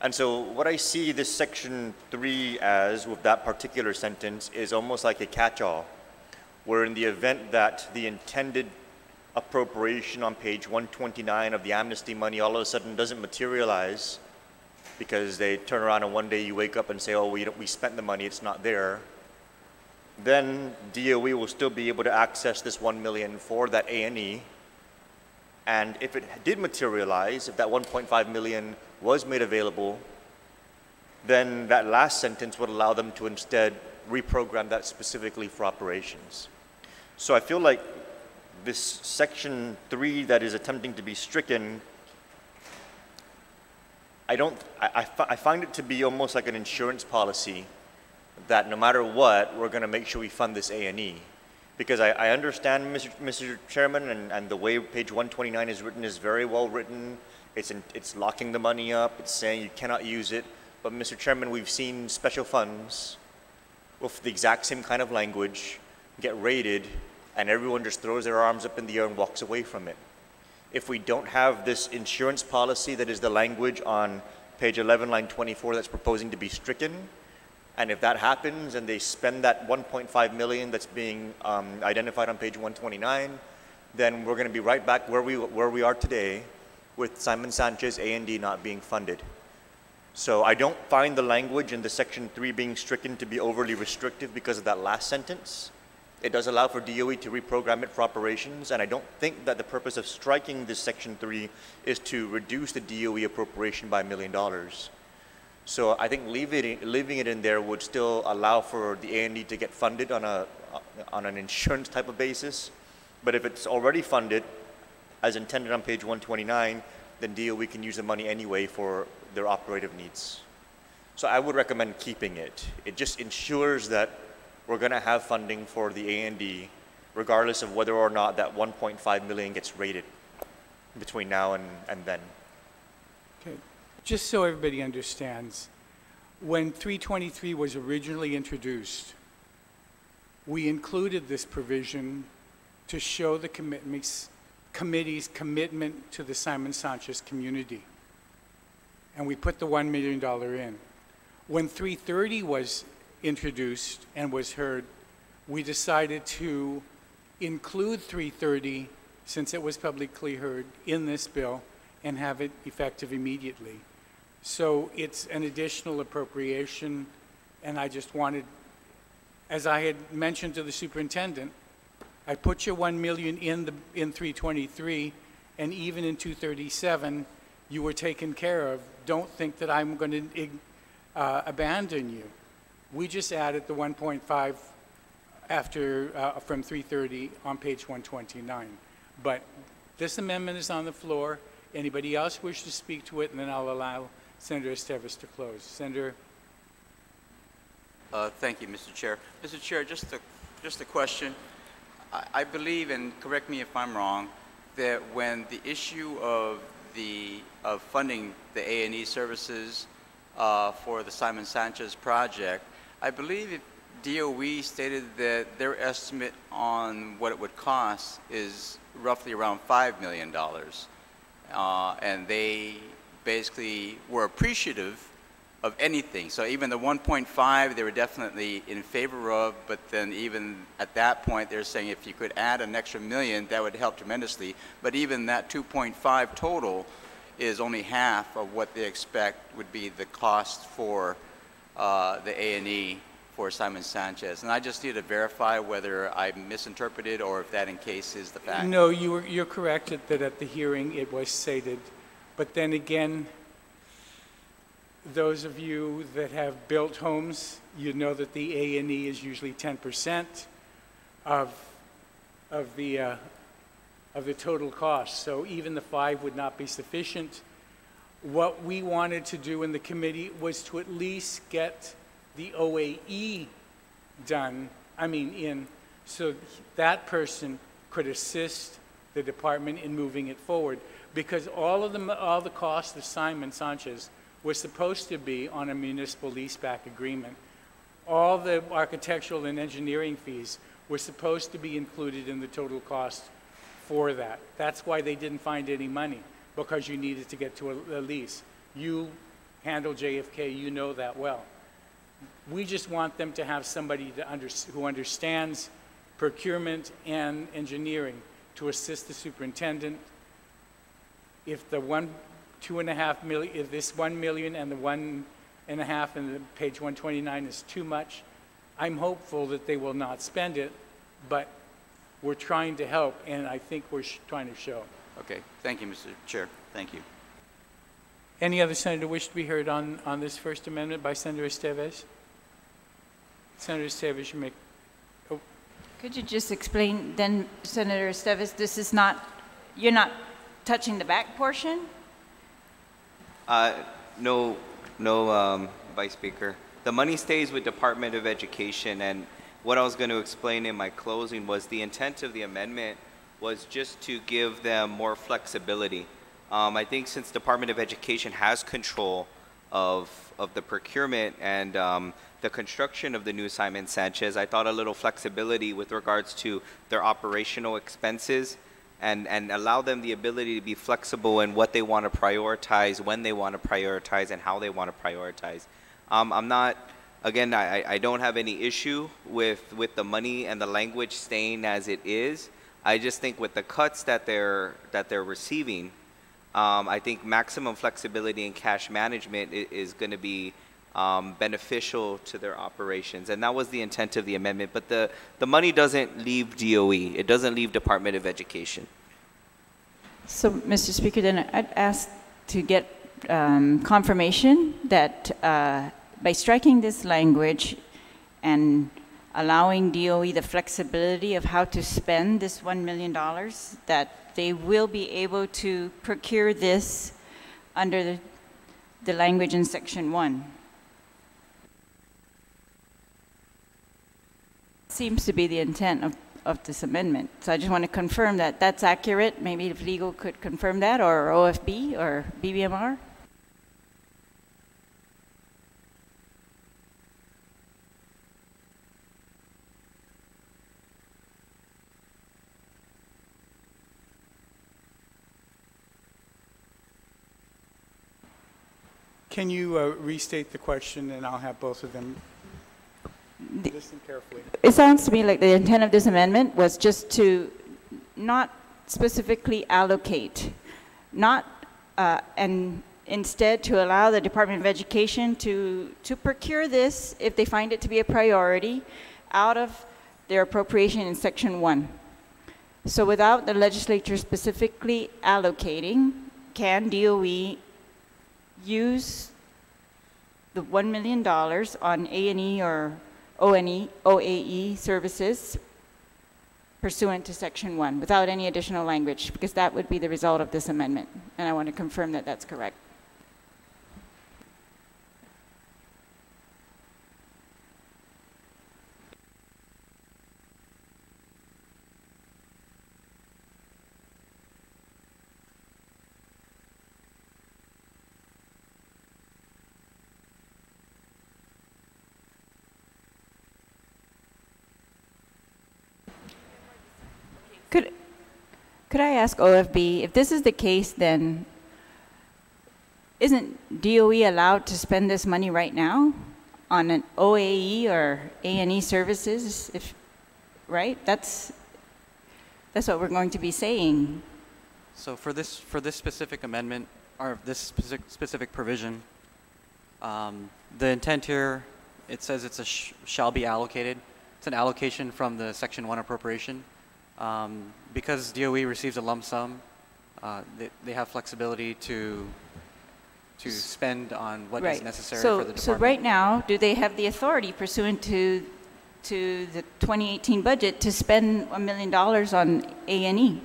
And so what I see this section 3 as with that particular sentence is almost like a catch-all, where in the event that the intended appropriation on page 129 of the amnesty money all of a sudden doesn't materialize because they turn around and one day you wake up and say, oh, we spent the money, it's not there, then DOE will still be able to access this $1 million for that A&E. And if it did materialize, if that $1.5 million was made available, then that last sentence would allow them to instead reprogram that specifically for operations. So I feel like this section 3 that is attempting to be stricken, I find it to be almost like an insurance policy that no matter what, we're going to make sure we fund this A&E. Because I understand, Mr. Chairman, and the way page 129 is written is very well written. It's locking the money up. It's saying you cannot use it. But Mr. Chairman, we've seen special funds with the exact same kind of language get raided, and everyone just throws their arms up in the air and walks away from it. If we don't have this insurance policy that is the language on page 11, line 24 that's proposing to be stricken, and if that happens and they spend that 1.5 million that's being identified on page 129, then we're going to be right back where we are today with Simon Sanchez A&D not being funded. So I don't find the language in the section 3 being stricken to be overly restrictive because of that last sentence. It does allow for DOE to reprogram it for operations, and I don't think that the purpose of striking this section 3 is to reduce the DOE appropriation by $1 million. So I think leaving it in there would still allow for the A&D to get funded on an insurance type of basis. But if it's already funded, as intended on page 129, then DOE can use the money anyway for their operative needs. So I would recommend keeping it. It just ensures that we're going to have funding for the A&D, regardless of whether or not that 1.5 million gets rated between now and then. Okay. Just so everybody understands, when 323 was originally introduced, we included this provision to show the committee's commitment to the Simon Sanchez community. And we put the $1 million in. When 330 was introduced and was heard, we decided to include 330, since it was publicly heard, in this bill and have it effective immediately. So it's an additional appropriation, and I just wanted, as I had mentioned to the superintendent, I put your 1 million in 323, and even in 237, you were taken care of. Don't think that I'm going to abandon you. We just added the 1.5 after from 330 on page 129. But this amendment is on the floor. Anybody else wish to speak to it, and then I'll allow Senator Esteves to close. Senator. Thank you, Mr. Chair. Mr. Chair, just a question. I believe, and correct me if I'm wrong, that when the issue of funding the A&E services for the Simon Sanchez project, I believe DOE stated that their estimate on what it would cost is roughly around $5 million. And they basically were appreciative of anything. So even the 1.5, they were definitely in favor of, but then even at that point, they're saying if you could add an extra million, that would help tremendously. But even that 2.5 total is only half of what they expect would be the cost for the A&E for Simon Sanchez. And I just need to verify whether I misinterpreted or if that in case is the fact. No, you're correct that at the hearing it was stated. But then again, those of you that have built homes, you know that the A&E is usually 10% of the total cost. So even the 5 would not be sufficient. What we wanted to do in the committee was to at least get the OAE done, so that person could assist the department in moving it forward. Because all the costs of Simon Sanchez was supposed to be on a municipal leaseback agreement. All the architectural and engineering fees were supposed to be included in the total cost for that. That's why they didn't find any money, because you needed to get to a lease. You handle JFK, you know that well. We just want them to have somebody who understands procurement and engineering to assist the superintendent. If the 2.5 million, if this 1 million and the 1.5 in the page 129 is too much, I'm hopeful that they will not spend it, but we're trying to help, and I think we're trying to show. Okay, thank you, Mr. Chair. Thank you. Any other senator wish to be heard on this First Amendment by Senator Esteves? Senator Esteves, you make, oh, Could you just explain then, Senator Esteves, this is not, you're not touching the back portion? No, Vice Speaker. The money stays with Department of Education, and what I was going to explain in my closing was the intent of the amendment was just to give them more flexibility. I think since Department of Education has control of the procurement and the construction of the new Simon Sanchez, I thought a little flexibility with regards to their operational expenses and allow them the ability to be flexible in what they want to prioritize, when they want to prioritize, and how they want to prioritize. I'm not, again, I don't have any issue with the money and the language staying as it is. I just think with the cuts that they're receiving, I think maximum flexibility in cash management is going to be beneficial to their operations, and that was the intent of the amendment. But the money doesn't leave DOE; it doesn't leave Department of Education. So, Mr. Speaker, then I'd ask to get confirmation that by striking this language and allowing DOE the flexibility of how to spend this $1 million, that they will be able to procure this under the language in Section 1. Seems to be the intent of this amendment. So I just want to confirm that that's accurate. Maybe if legal could confirm that, or OFB or BBMR. can you restate the question, and I'll have both of them listen carefully. It sounds to me like the intent of this amendment was just to not specifically allocate, and instead to allow the Department of Education to procure this, if they find it to be a priority, out of their appropriation in Section 1. So without the legislature specifically allocating, can DOE use the $1 million on A&E or OAE services pursuant to Section 1 without any additional language, because that would be the result of this amendment. And I want to confirm that that's correct. Could I ask OFB, if this is the case, then isn't DOE allowed to spend this money right now on an OAE or A&E services? Right? That's what we're going to be saying. So for this specific amendment, or this specific provision, the intent here, it says it's a shall be allocated. It's an allocation from the Section 1 appropriation. Because DOE receives a lump sum, they have flexibility to spend on what is necessary for the department. So right now, do they have the authority pursuant to the 2018 budget to spend $1 million on A&E?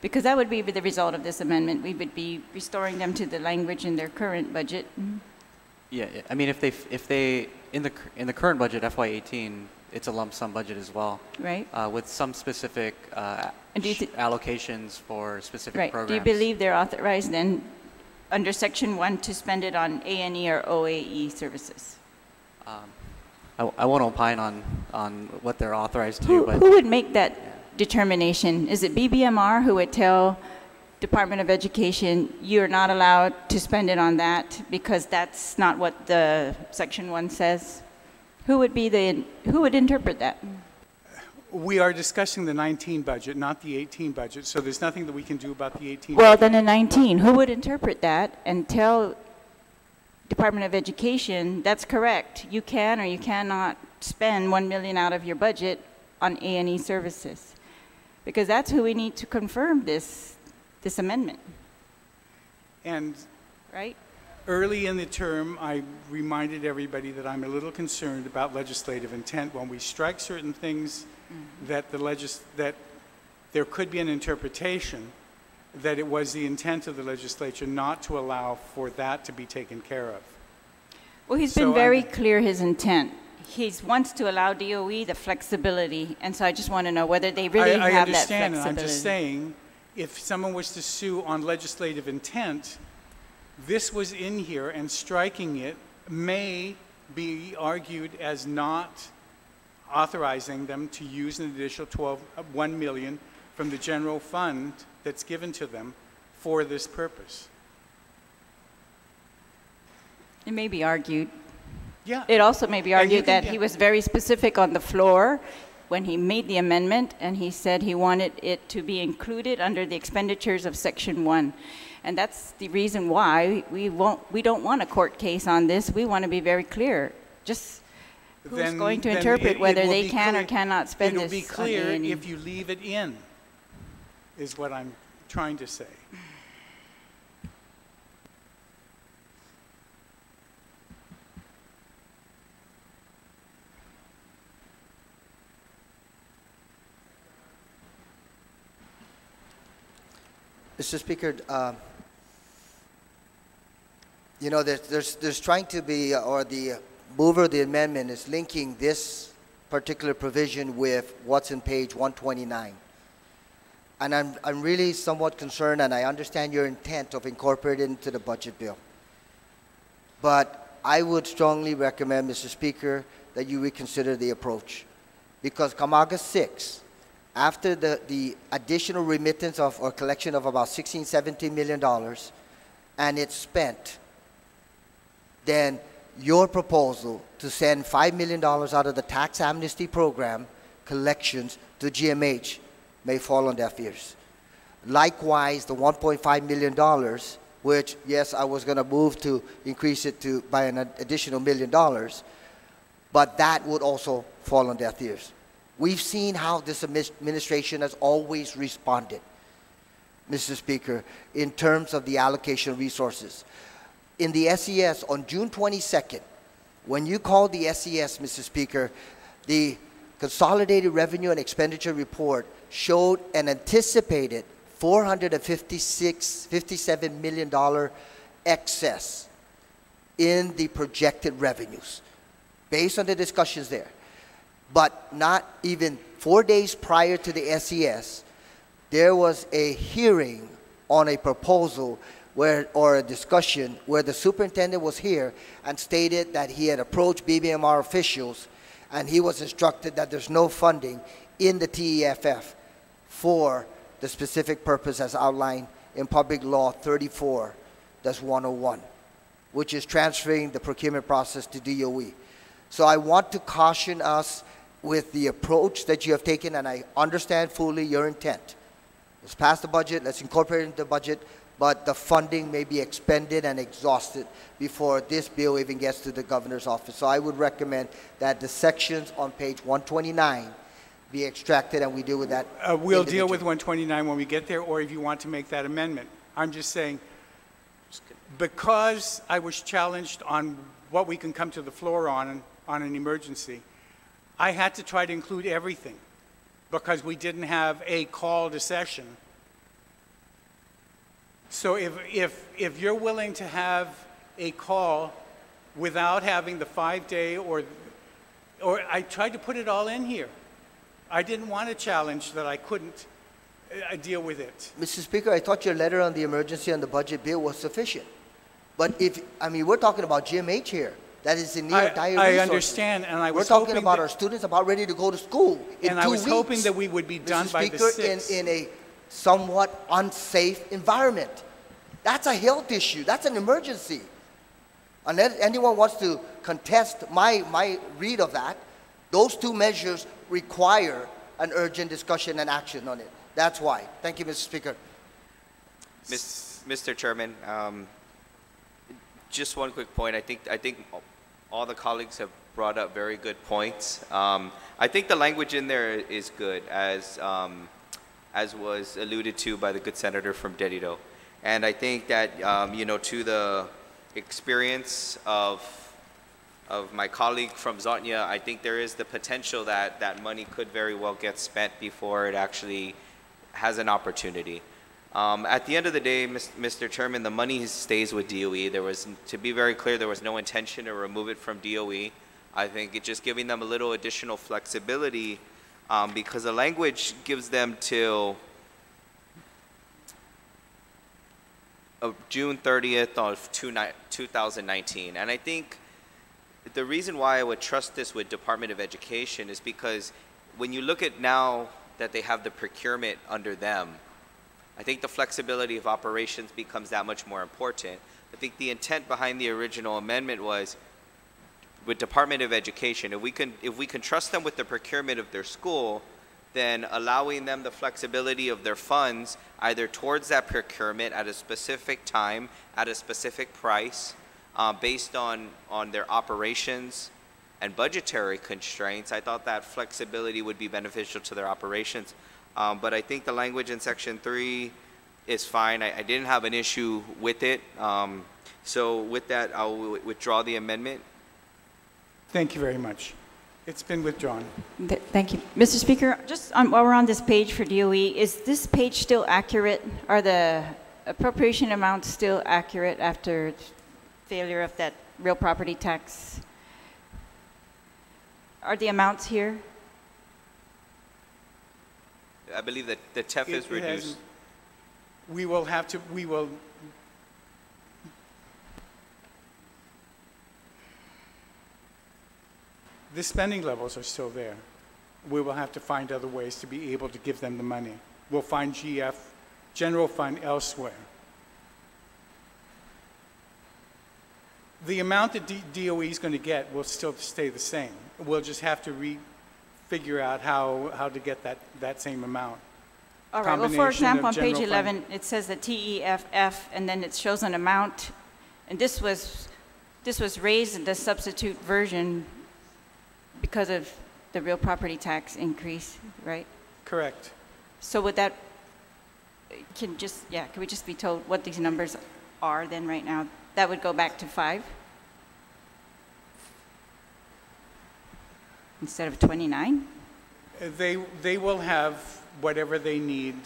Because that would be the result of this amendment. We would be restoring them to the language in their current budget. Yeah, I mean, if they in the current budget, FY18, it's a lump sum budget as well, right? With some specific allocations for specific programs. Do you believe they're authorized then under Section 1 to spend it on A&E or OAE services? I won't opine on what they're authorized to do, but who would make that determination? Is it BBMR who would tell Department of Education, you're not allowed to spend it on that because that's not what the Section 1 says? Who would interpret that? We are discussing the 19 budget, not the 18 budget, so there's nothing that we can do about the 18 Well, budget. then in 19, who would interpret that and tell Department of Education, that's correct, you can or you cannot spend $1 million out of your budget on A&E services? Because that's who we need to confirm this amendment. And right? Early in the term, I reminded everybody that I'm a little concerned about legislative intent. When we strike certain things, that that there could be an interpretation that it was the intent of the legislature not to allow for that to be taken care of. Well, he's been very clear his intent. He wants to allow DOE the flexibility, and so I just want to know whether they really I have that understand, flexibility. and I'm just saying, if someone was to sue on legislative intent, this was in here, and striking it may be argued as not authorizing them to use an additional $1 million from the general fund that's given to them for this purpose. It may be argued. Yeah. It also may be argued that yeah. he was very specific on the floor when he made the amendment, and he said he wanted it to be included under the expenditures of Section 1. And that's the reason why we don't want a court case on this. We want to be very clear. Just who's going to interpret whether they can or cannot spend this. It'll be clear on A&E. if you leave it in, is what I'm trying to say. Mr. Speaker, you know, there's trying to be, or the mover of the amendment is linking this particular provision with what's in page 129. And I'm really somewhat concerned, and I understand your intent of incorporating it into the budget bill. But I would strongly recommend, Mr. Speaker, that you reconsider the approach. Because come August 6, after the additional remittance of or collection of about $16, $17 million, and it's spent, then your proposal to send $5 million out of the tax amnesty program collections to GMH may fall on deaf ears. Likewise, the $1.5 million, which, yes, I was going to move to increase it to by an additional $1 million, but that would also fall on deaf ears. We've seen how this administration has always responded, Mr. Speaker, in terms of the allocation of resources. In the SES on June 22nd, when you called the SES, Mr. Speaker, the Consolidated Revenue and Expenditure Report showed an anticipated $457 million excess in the projected revenues, based on the discussions there. But not even 4 days prior to the SES, there was a hearing on a proposal or a discussion where the superintendent was here and stated that he had approached BBMR officials and he was instructed that there's no funding in the TEFF for the specific purpose as outlined in Public Law 34-101, which is transferring the procurement process to DOE. So I want to caution us with the approach that you have taken, and I understand fully your intent. Let's pass the budget, let's incorporate it into the budget, but the funding may be expended and exhausted before this bill even gets to the governor's office. So I would recommend that the sections on page 129 be extracted and we deal with that. We'll deal with 129 when we get there, or if you want to make that amendment. I'm just saying, because I was challenged on what we can come to the floor on an emergency, I had to try to include everything because we didn't have a call to session. So if you're willing to have a call without having the 5-day or I tried to put it all in here. I didn't want a challenge that I couldn't deal with it. Mr. Speaker, I thought your letter on the emergency and the budget bill was sufficient. But we're talking about GMH here. That is in need of dire resources. I understand, and I was We're talking about our students about ready to go to school in 2 weeks. And I was hoping that we would be done by the 6th. in a somewhat unsafe environment. That's a health issue. That's an emergency. Unless anyone wants to contest my read of that, those 2 measures require an urgent discussion and action on it. That's why. Thank you, Mr. Speaker. Mr. Chairman, just one quick point. I think all the colleagues have brought up very good points. I think the language in there is good, as was alluded to by the good senator from Dedido. And I think that, to experience of my colleague from Zotnya, I think there is the potential that that money could very well get spent before it actually has an opportunity. At the end of the day, Mr. Chairman, the money stays with DOE. There was, to be very clear, there was no intention to remove it from DOE. I think it's just giving them a little additional flexibility because the language gives them till June 30th of 2019. And I think the reason why I would trust this with Department of Education is because when you look at now that they have the procurement under them, I think the flexibility of operations becomes that much more important. I think the intent behind the original amendment was with Department of Education, if we can trust them with the procurement of their school, then allowing them the flexibility of their funds either towards that procurement at a specific time, at a specific price, based on their operations and budgetary constraints. I thought that flexibility would be beneficial to their operations. But I think the language in Section 3 is fine. I didn't have an issue with it. So with that, I'll withdraw the amendment. Thank you very much. It's been withdrawn. Thank you. Mr. Speaker, just while we're on this page for DOE, is this page still accurate? Are the appropriation amounts still accurate after failure of that real property tax? Are the amounts here? I believe that the TEF is reduced. We will have to, the spending levels are still there. We will have to find other ways to be able to give them the money. We'll find GF, general fund elsewhere. The amount that DOE is going to get will still stay the same. We'll just have to figure out how to get that same amount. All right, well, for example, on page General 11, it says the TEFF, and then it shows an amount, and this was raised in the substitute version because of the real property tax increase, right? Correct. So would that, can we just be told what these numbers are then right now? That would go back to 5 instead of 29? They will have whatever they need.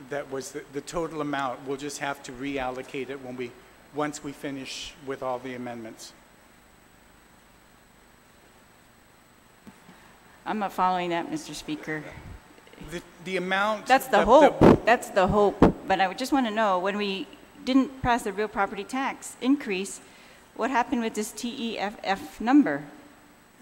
That was the total amount. We'll just have to reallocate it once we finish with all the amendments. I'm not following that, Mr. Speaker. The amount... That's the hope. That's the hope. But I would just want to know, when we didn't pass the real property tax increase, what happened with this TEFF number?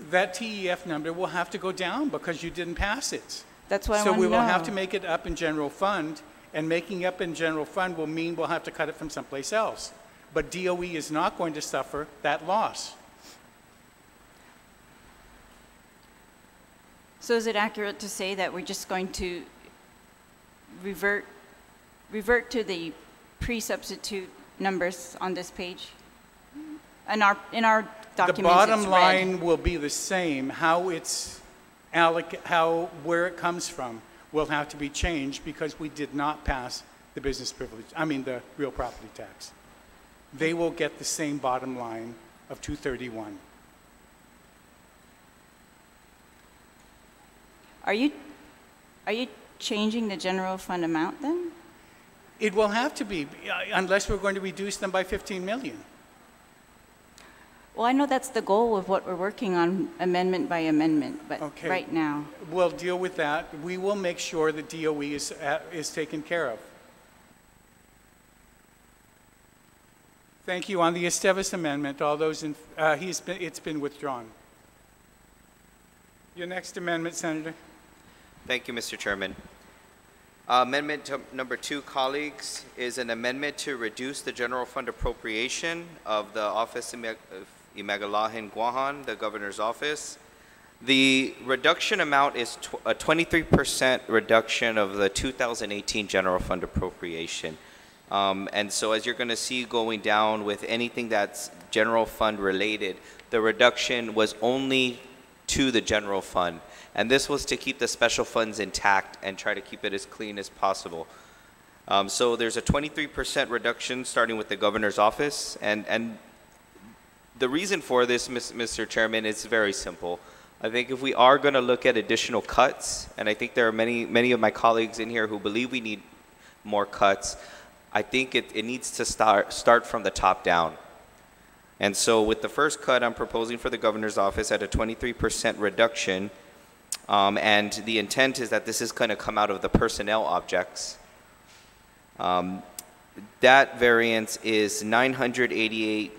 That TEF number will have to go down because you didn't pass it. That's what I want So to we know. will have to make it up in general fund, and making up in general fund will mean we'll have to cut it from someplace else. But DOE is not going to suffer that loss. So is it accurate to say that we're just going to revert to the pre-substitute numbers on this page? In our documents, The bottom it's line red. will be the same. Where it comes from will have to be changed because we did not pass the the real property tax. They will get the same bottom line of 231. Are you changing the general fund amount then? It will have to be, unless we're going to reduce them by 15 million. Well, I know that's the goal of what we're working on, amendment by amendment, but Okay. right now. We'll deal with that. We will make sure that DOE is taken care of. Thank you. On the Esteves amendment, all those in, it's been withdrawn. Your next amendment, Senator. Thank you, Mr. Chairman. Amendment number 2, colleagues, is an amendment to reduce the general fund appropriation of the Office of Imagalahin Guahan, the governor's office. The reduction amount is a 23% reduction of the 2018 general fund appropriation. And so as you're going to see going down with anything that's general fund related, the reduction was only to the general fund. And this was to keep the special funds intact and try to keep it as clean as possible. So there's a 23% reduction starting with the governor's office. And The reason for this, Mr. Chairman, is very simple. I think if we are going to look at additional cuts, and I think there are many of my colleagues in here who believe we need more cuts, I think it needs to start from the top down. And so with the first cut, I'm proposing for the governor's office at a 23% reduction, and the intent is that this is going to come out of the personnel objects. That variance is $969.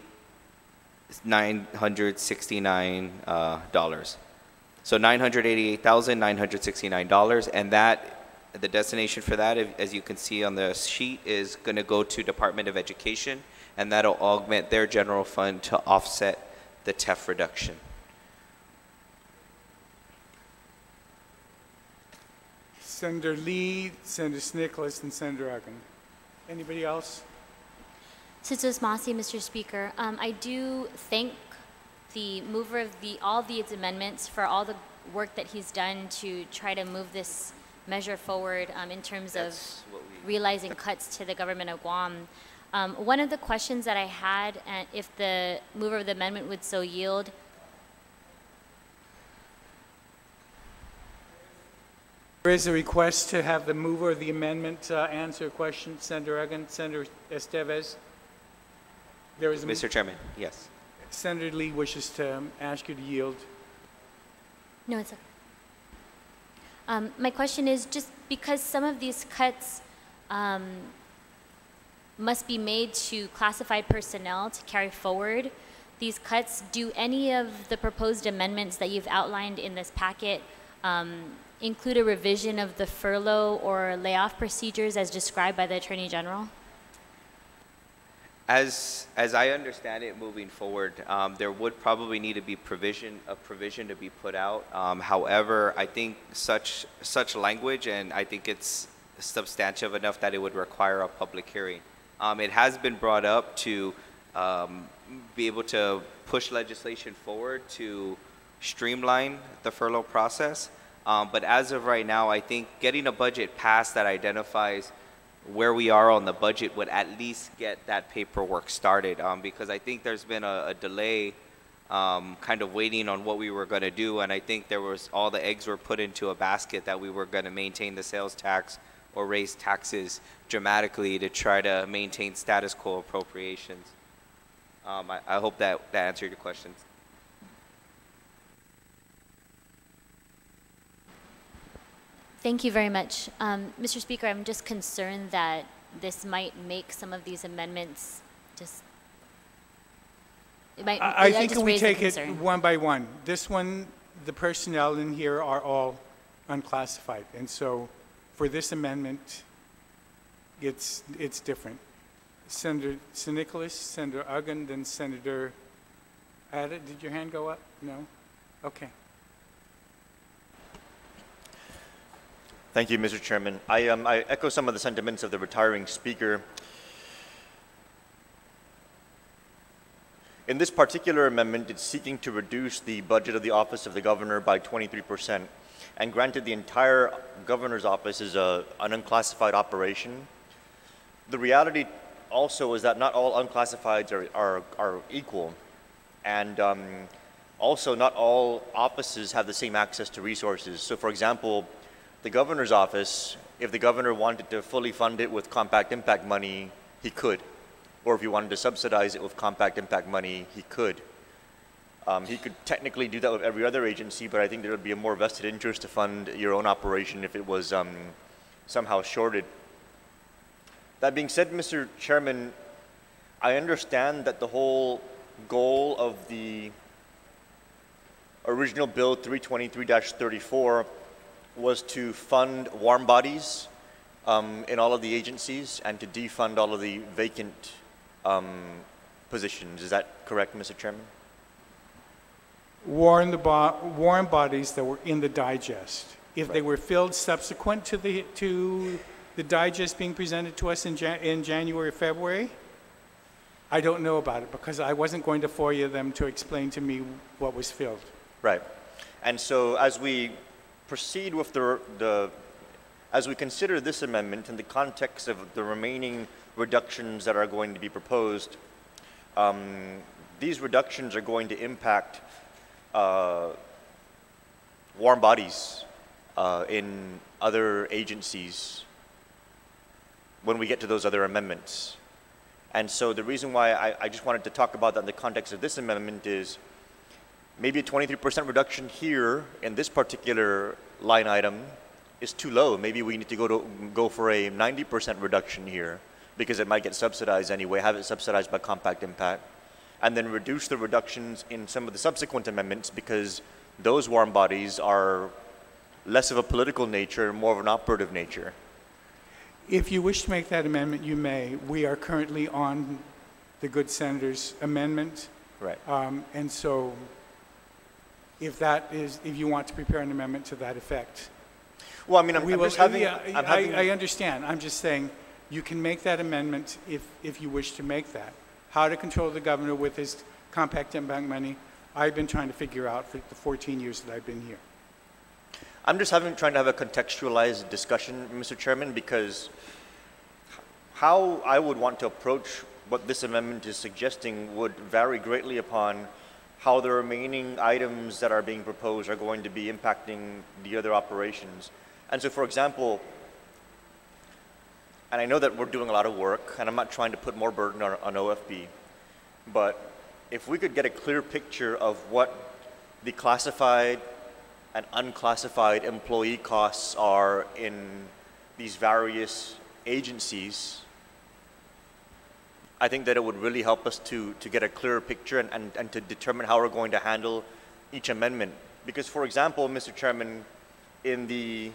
So $988,969, and that the destination for that, as you can see on the sheet, is going to go to Department of Education, and that'll augment their general fund to offset the TEF reduction. Senator Lee, Senator Nicholas, and Senator Uggan. Anybody else? Senator Masi, Mr. Speaker, I do thank the mover of all these amendments for all the work that he's done to try to move this measure forward in terms of realizing cuts to the government of Guam. One of the questions that I had, if the mover of the amendment would so yield, There is a request to have the mover of the amendment answer a question. Senator Uggan, Senator Estevez. There is Mr. Chairman, yes. Senator Lee wishes to ask you to yield. no, it's okay. My question is just because some of these cuts must be made to classified personnel to carry forward these cuts, do any of the proposed amendments that you've outlined in this packet include a revision of the furlough or layoff procedures as described by the Attorney General? As I understand it, moving forward, there would probably need to be a provision to be put out. However, I think such language, and I think it's substantive enough that it would require a public hearing. It has been brought up to be able to push legislation forward to streamline the furlough process. But as of right now, I think getting a budget passed that identifies where we are on the budget would at least get that paperwork started, because I think there's been a delay kind of waiting on what we were going to do, and I think there was all the eggs were put into a basket that we were going to maintain the sales tax or raise taxes dramatically to try to maintain status quo appropriations. I hope that answered your questions. Thank you very much. Mr. Speaker, I'm just concerned that this might make some of these amendments just, I think we take it one by one. This one, the personnel in here are all unclassified, and so for this amendment, it's different. Senator Nicholas, Senator Uggan, then Senator Ada, did your hand go up? No? Okay. Thank you, Mr. Chairman. I echo some of the sentiments of the retiring speaker. In this particular amendment, it's seeking to reduce the budget of the Office of the Governor by 23%. And granted, the entire governor's office is an unclassified operation. The reality also is that not all unclassifieds are equal. And also, not all offices have the same access to resources. So, for example, the governor's office, if the governor wanted to fully fund it with compact impact money, he could. Or if he wanted to subsidize it with compact impact money, he could. He could technically do that with every other agency, but I think there would be a more vested interest to fund your own operation if it was somehow shorted. That being said, Mr. Chairman, I understand that the whole goal of the original Bill 323-34 was to fund warm bodies in all of the agencies and to defund all of the vacant positions. Is that correct, Mr. Chairman? Warm bodies that were in the digest. If they were filled subsequent to the digest being presented to us in January or February, I don't know about it because I wasn't going to FOIA them to explain to me what was filled. Right. And so as we proceed with as we consider this amendment in the context of the remaining reductions that are going to be proposed, these reductions are going to impact warm bodies in other agencies when we get to those other amendments. And so the reason why I just wanted to talk about that in the context of this amendment is maybe a 23% reduction here in this particular line item is too low. Maybe we need to go for a 90% reduction here because it might get subsidized anyway, have it subsidized by compact impact, and then reduce the reductions in some of the subsequent amendments because those warm bodies are less of a political nature and more of an operative nature. If you wish to make that amendment, you may. We are currently on the good senator's amendment. Right. And so if you want to prepare an amendment to that effect. Well, I mean, I understand. I'm just saying you can make that amendment if you wish to make that. How to control the governor with his compact impact money, I've been trying to figure out for the 14 years that I've been here. I'm just trying to have a contextualized discussion, Mr. Chairman, because how I would want to approach what this amendment is suggesting would vary greatly upon how the remaining items that are being proposed are going to be impacting the other operations. And so, for example, and I know that we're doing a lot of work, and I'm not trying to put more burden on OFB, but if we could get a clear picture of what the classified and unclassified employee costs are in these various agencies, I think that it would really help us to get a clearer picture and to determine how we're going to handle each amendment. Because, for example, Mr. Chairman, in the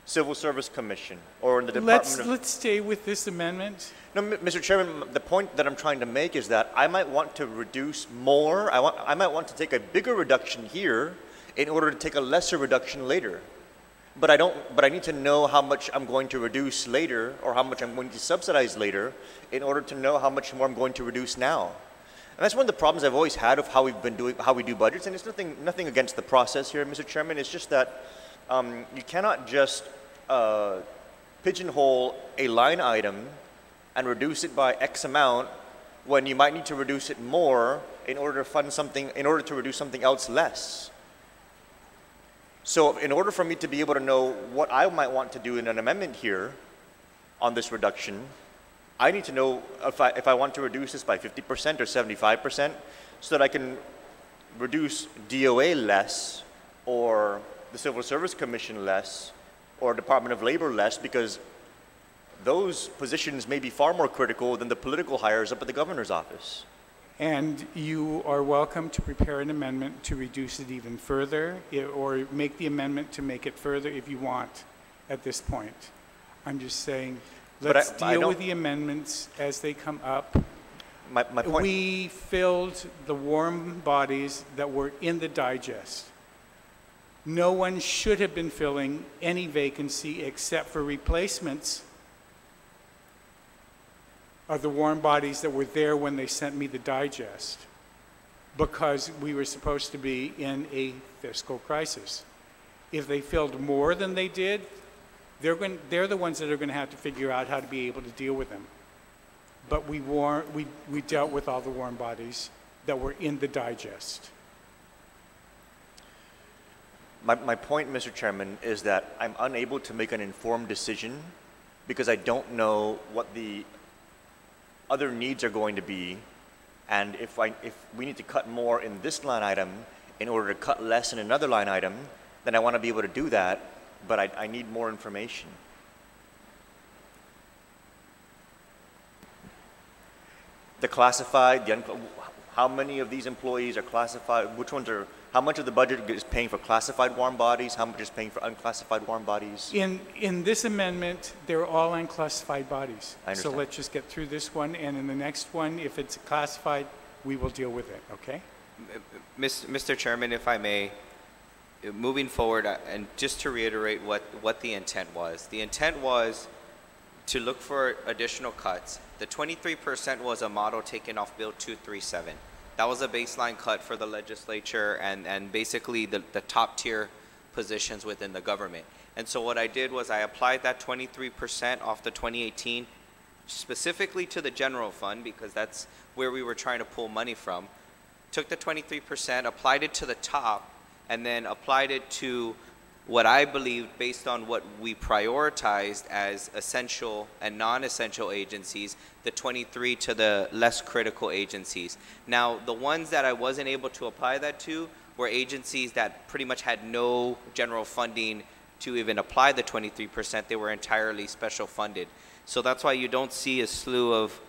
Civil Service Commission or in the Department Let's stay with this amendment. No, Mr. Chairman, the point that I'm trying to make is that I might want to reduce more. I might want to take a bigger reduction here in order to take a lesser reduction later. But I need to know how much I'm going to reduce later or how much I'm going to subsidize later in order to know how much more I'm going to reduce now. And that's one of the problems I've always had of how we do budgets. And it's nothing against the process here, Mr. Chairman. It's just that you cannot just pigeonhole a line item and reduce it by X amount when you might need to reduce it more in order to fund something, in order to reduce something else less. So in order for me to be able to know what I might want to do in an amendment here on this reduction, I need to know if I want to reduce this by 50% or 75% so that I can reduce DOA less or the Civil Service Commission less or Department of Labor less, because those positions may be far more critical than the political hires up at the governor's office. And you are welcome to prepare an amendment to reduce it even further, or make the amendment to make it further if you want at this point. I'm just saying, let's deal with the amendments as they come up. My point. We filled the warm bodies that were in the digest. No one should have been filling any vacancy except for replacements of the warm bodies that were there when they sent me the digest, because we were supposed to be in a fiscal crisis. If they filled more than they did, they're the ones that are going to have to figure out how to be able to deal with them. But we dealt with all the warm bodies that were in the digest. My point, Mr. Chairman, is that I'm unable to make an informed decision because I don't know what the other needs are going to be, and if we need to cut more in this line item in order to cut less in another line item, then I want to be able to do that, but I need more information. The classified, how many of these employees are classified, which ones are, how much of the budget is paying for classified warm bodies, how much is paying for unclassified warm bodies? In this amendment, they're all unclassified bodies. I understand. So let's just get through this one, and in the next one, if it's classified, we will deal with it, okay? Mr. Chairman, if I may, moving forward, and just to reiterate what the intent was. The intent was to look for additional cuts. The 23% was a model taken off Bill 237. That was a baseline cut for the legislature and basically the top tier positions within the government. And so what I did was I applied that 23% off the 2018 specifically to the general fund, because that's where we were trying to pull money from, took the 23%, applied it to the top, and then applied it to what I believe, based on what we prioritized as essential and non-essential agencies, the 23 to the less critical agencies. Now, the ones that I wasn't able to apply that to were agencies that pretty much had no general funding to even apply the 23%. They were entirely special funded. So that's why you don't see a slew of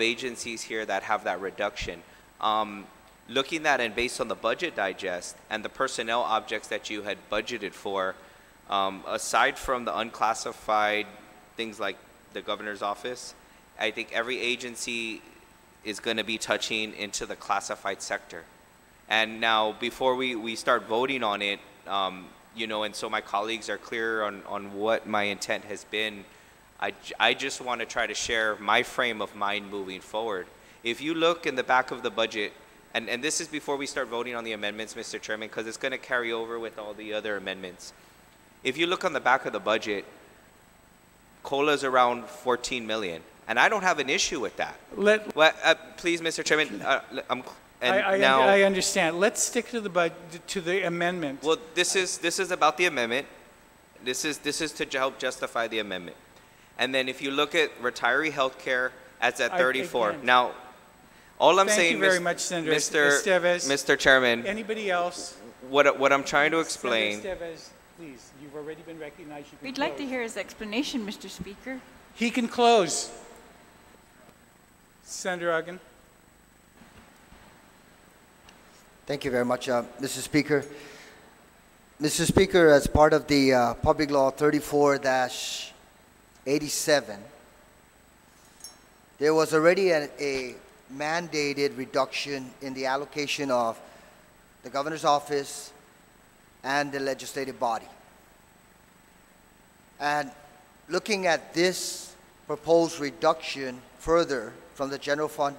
agencies here that have that reduction. Looking at and based on the budget digest and the personnel objects that you had budgeted for, aside from the unclassified things like the governor's office, I think every agency is going to be touching into the classified sector. And now, before we start voting on it, you know, and so my colleagues are clear on what my intent has been, I just want to try to share my frame of mind moving forward. If you look in the back of the budget, and this is before we start voting on the amendments, Mr. Chairman, because it's going to carry over with all the other amendments. If you look on the back of the budget, COLA is around 14 million, and I don't have an issue with that. Please, Mr. Chairman, I understand. Let's stick to the amendment. Well, this is about the amendment. This is to help justify the amendment. And then if you look at retiree health care, that's at 34. Now, all I'm saying, thank you very much, Senator Esteves. Mr. Chairman. Anybody else? What I'm trying to explain. Senator Esteves, please, you've already been recognized. We'd like to hear his explanation, Mr. Speaker. He can close. Senator Uggan. Thank you very much, Mr. Speaker. Mr. Speaker, as part of the Public Law 34-87, there was already a mandated reduction in the allocation of the governor's office and the legislative body. And looking at this proposed reduction further from the general fund,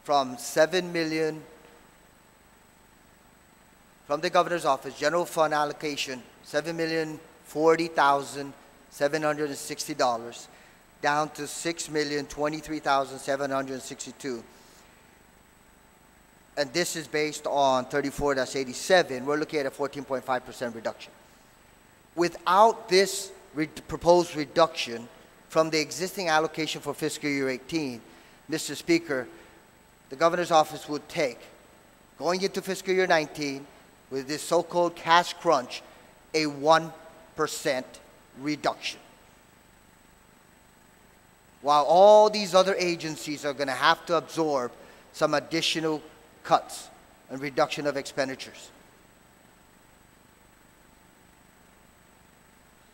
from 7 million from the governor's office, general fund allocation, $7,040,760, down to $6,023,762. And this is based on 34-87. We're looking at a 14.5% reduction. Without this proposed reduction from the existing allocation for fiscal year 18, Mr. Speaker, the governor's office would take, going into fiscal year 19, with this so-called cash crunch, a 1% reduction. While all these other agencies are going to have to absorb some additional cuts and reduction of expenditures.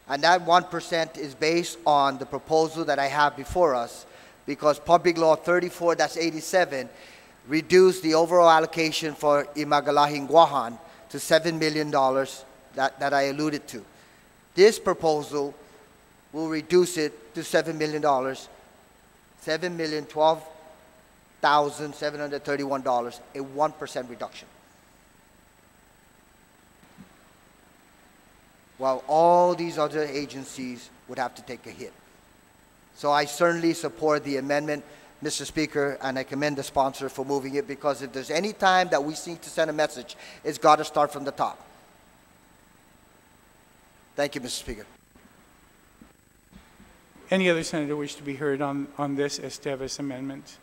And that 1% is based on the proposal that I have before us, because Public Law 34-87 reduced the overall allocation for Imagalahin Guahan to $7 million that I alluded to. This proposal will reduce it to $7 million, $7,012,731, a 1% reduction. While all these other agencies would have to take a hit. So I certainly support the amendment, Mr. Speaker, and I commend the sponsor for moving it, because if there's any time that we need to send a message, it's got to start from the top. Thank you, Mr. Speaker. Any other senator wish to be heard on this Esteves amendment?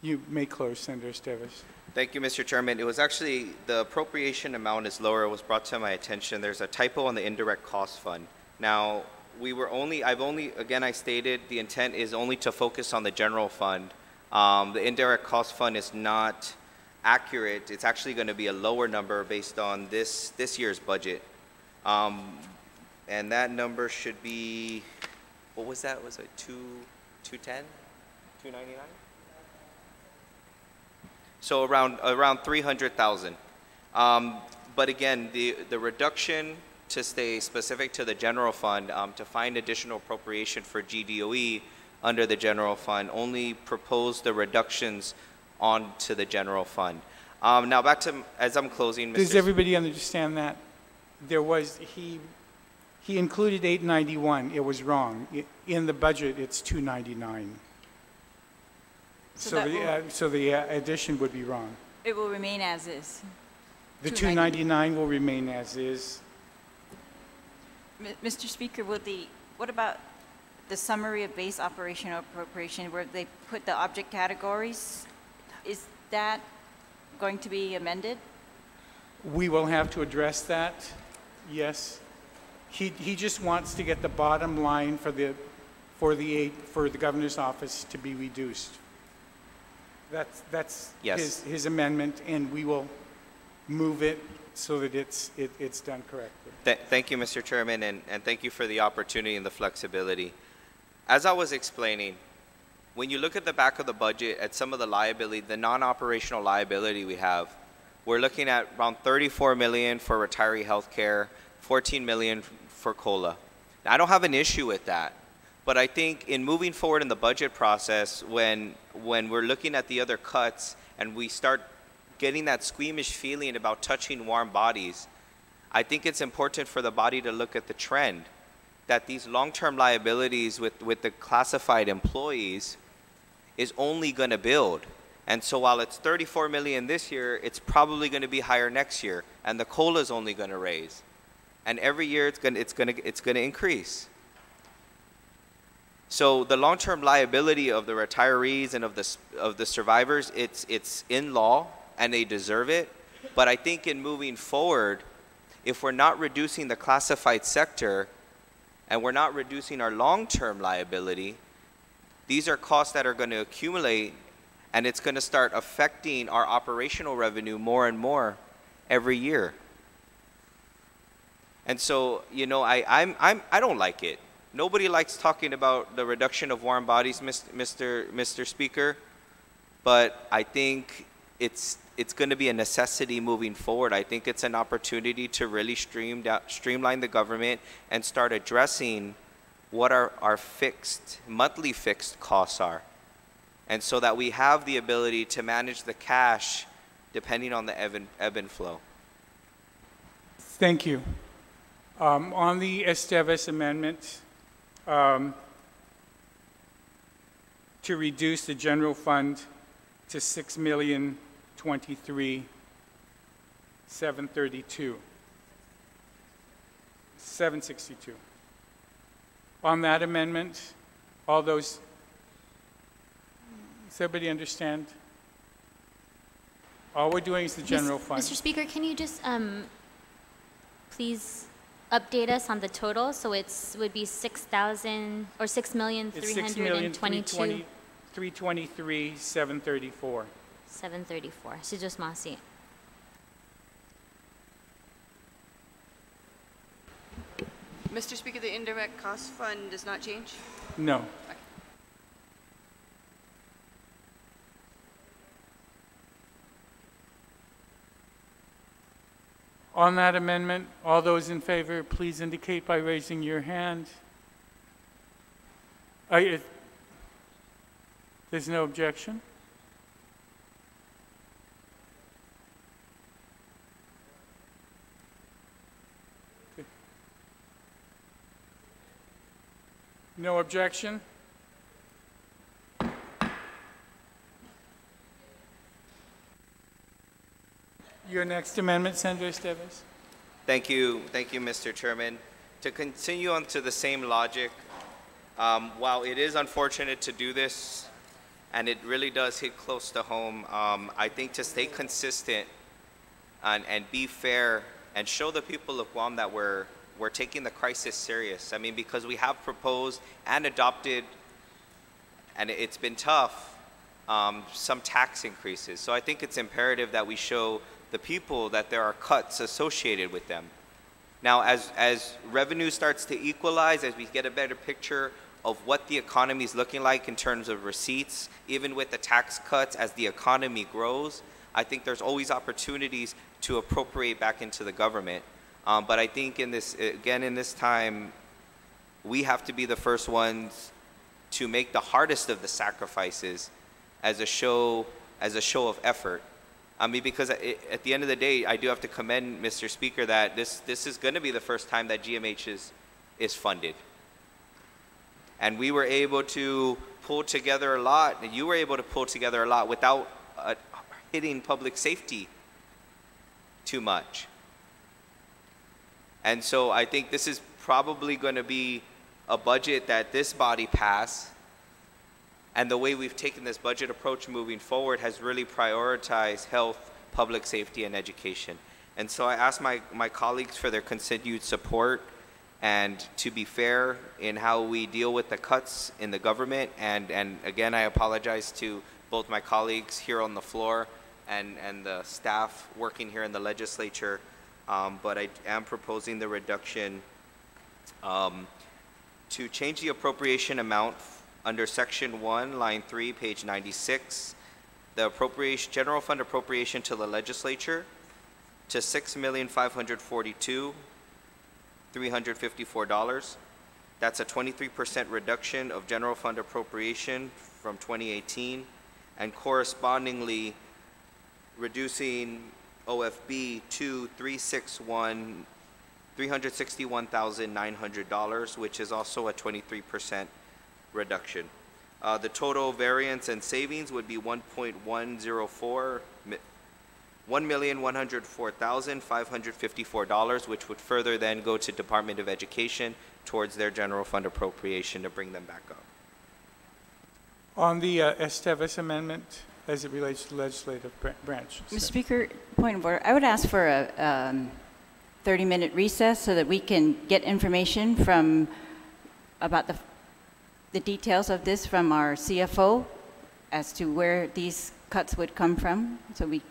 You may close, Senator Esteves. Thank you, Mr. Chairman. It was actually, the appropriation amount is lower. It was brought to my attention. There's a typo on the indirect cost fund. Now, again, I stated the intent is only to focus on the general fund. The indirect cost fund is not accurate. It's actually going to be a lower number based on this year's budget. And that number should be, what was that? Was it 210? 299? So around 300,000. But again, the reduction, to stay specific to the general fund, to find additional appropriation for GDOE under the general fund, only proposed the reductions onto the general fund. Now back to, as I'm closing, Mr. Does everybody understand that? There was, He included 891. It was wrong. In the budget, it's 299. So So that the addition would be wrong. It will remain as is. The 299 will remain as is. Mr. Speaker, what about the summary of base operational appropriation where they put the object categories? Is that going to be amended? We will have to address that, yes. He just wants to get the bottom line for the governor's office to be reduced. That's Yes. his amendment, and we will move it so that it's done correctly. Thank you, Mr. Chairman, and thank you for the opportunity and the flexibility. As I was explaining, when you look at the back of the budget at some of the liability, the non-operational liability we have, we're looking at around 34 million for retiree health care, 14 million for COLA. Now, I don't have an issue with that, but I think in moving forward in the budget process, when we're looking at the other cuts and we start getting that squeamish feeling about touching warm bodies, I think it's important for the body to look at the trend that these long-term liabilities with the classified employees is only going to build. And so while it's 34 million this year, it's probably going to be higher next year, and the COLA is only going to raise. And every year it's going to increase. So the long-term liability of the retirees and of the survivors, it's in law, and they deserve it. But I think in moving forward, if we're not reducing the classified sector and we're not reducing our long-term liability, these are costs that are going to accumulate, and it's going to start affecting our operational revenue more and more every year. And so, you know, I don't like it. Nobody likes talking about the reduction of warm bodies, Mr. Speaker, but I think it's going to be a necessity moving forward. I think it's an opportunity to really streamline the government and start addressing what our monthly fixed costs are. And so that we have the ability to manage the cash depending on the ebb and flow. Thank you. On the Esteves amendment, to reduce the general fund to $6,023,732. On that amendment, all those, does everybody understand? All we're doing is the general fund. Mr. Speaker, can you just please update us on the total? So would be 6,000 or 6,322,734. 323,734. 734. Sujos Masi. Mr. Speaker, the indirect cost fund does not change? No. On that amendment, all those in favor, please indicate by raising your hand. There's no objection? Okay. No objection? Your next amendment, Senator Esteves. Thank you, Mr. Chairman. To continue on to the same logic, while it is unfortunate to do this, and it really does hit close to home, I think to stay consistent and be fair and show the people of Guam that we're taking the crisis serious. I mean, because we have proposed and adopted, and it's been tough, some tax increases. So I think it's imperative that we show the people that there are cuts associated with them. Now, as revenue starts to equalize, as we get a better picture of what the economy is looking like in terms of receipts, even with the tax cuts, as the economy grows, I think there's always opportunities to appropriate back into the government. But I think in this time, we have to be the first ones to make the hardest of the sacrifices as a show of effort. I mean, because at the end of the day, I do have to commend Mr. Speaker that this is going to be the first time that GMH is funded. And we were able to pull together a lot, and you were able to pull together a lot without hitting public safety too much. And so I think this is probably going to be a budget that this body passed. And the way we've taken this budget approach moving forward has really prioritized health, public safety, and education. And so I ask my colleagues for their continued support and to be fair in how we deal with the cuts in the government. And again, I apologize to both my colleagues here on the floor and the staff working here in the legislature. But I am proposing the reduction to change the appropriation amount under Section 1, Line 3, page 96, the appropriation, general fund appropriation to the legislature to $6,542,354. That's a 23% reduction of general fund appropriation from 2018, and correspondingly reducing OFB to $361,900, which is also a 23% reduction. The total variance and savings would be $1,104,554, which would further then go to Department of Education towards their general fund appropriation to bring them back up. On the Esteves amendment, as it relates to the legislative branch. Mr. Speaker, point of order. I would ask for a 30-minute recess so that we can get information from about the details of this from our CFO as to where these cuts would come from, so we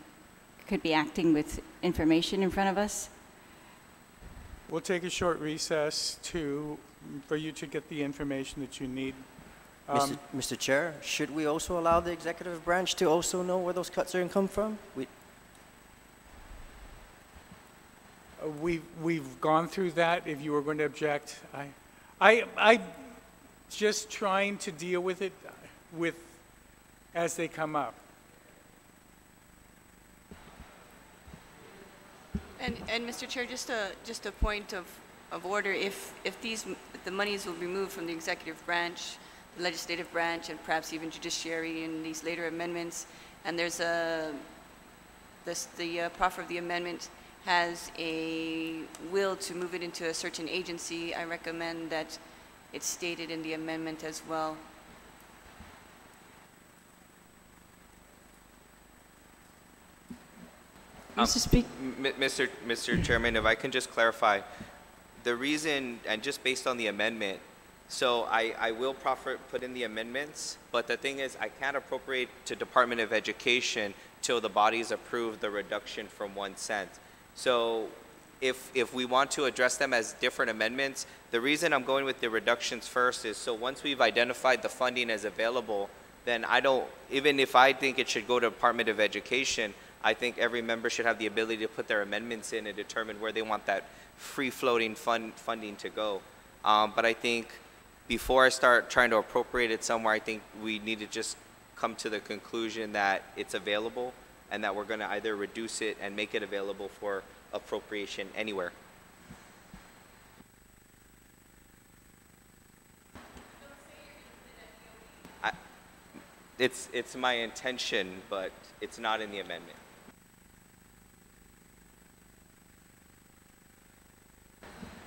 could be acting with information in front of us. We'll take a short recess for you to get the information that you need. Mr. Chair, should we also allow the executive branch to also know where those cuts are going to come from? We've gone through that. If you were going to object, I just trying to deal with it as they come up. And Mr. Chair, just a point of order. If the monies will be moved from the executive branch, the legislative branch, and perhaps even judiciary in these later amendments, and there's the proffer of the amendment has a will to move it into a certain agency, I recommend that it's stated in the amendment as well. Mr. Chairman, if I can just clarify, the reason, and just based on the amendment, so I will put in the amendments, but the thing is I can't appropriate to Department of Education till the bodies approve the reduction from 1 cent. So if we want to address them as different amendments, the reason I'm going with the reductions first is so once we've identified the funding as available, then even if I think it should go to Department of Education, I think every member should have the ability to put their amendments in and determine where they want that free-floating funding to go. But I think before I start trying to appropriate it somewhere, I think we need to just come to the conclusion that it's available and that we're going to either reduce it and make it available for appropriation anywhere. It's my intention, but it's not in the amendment.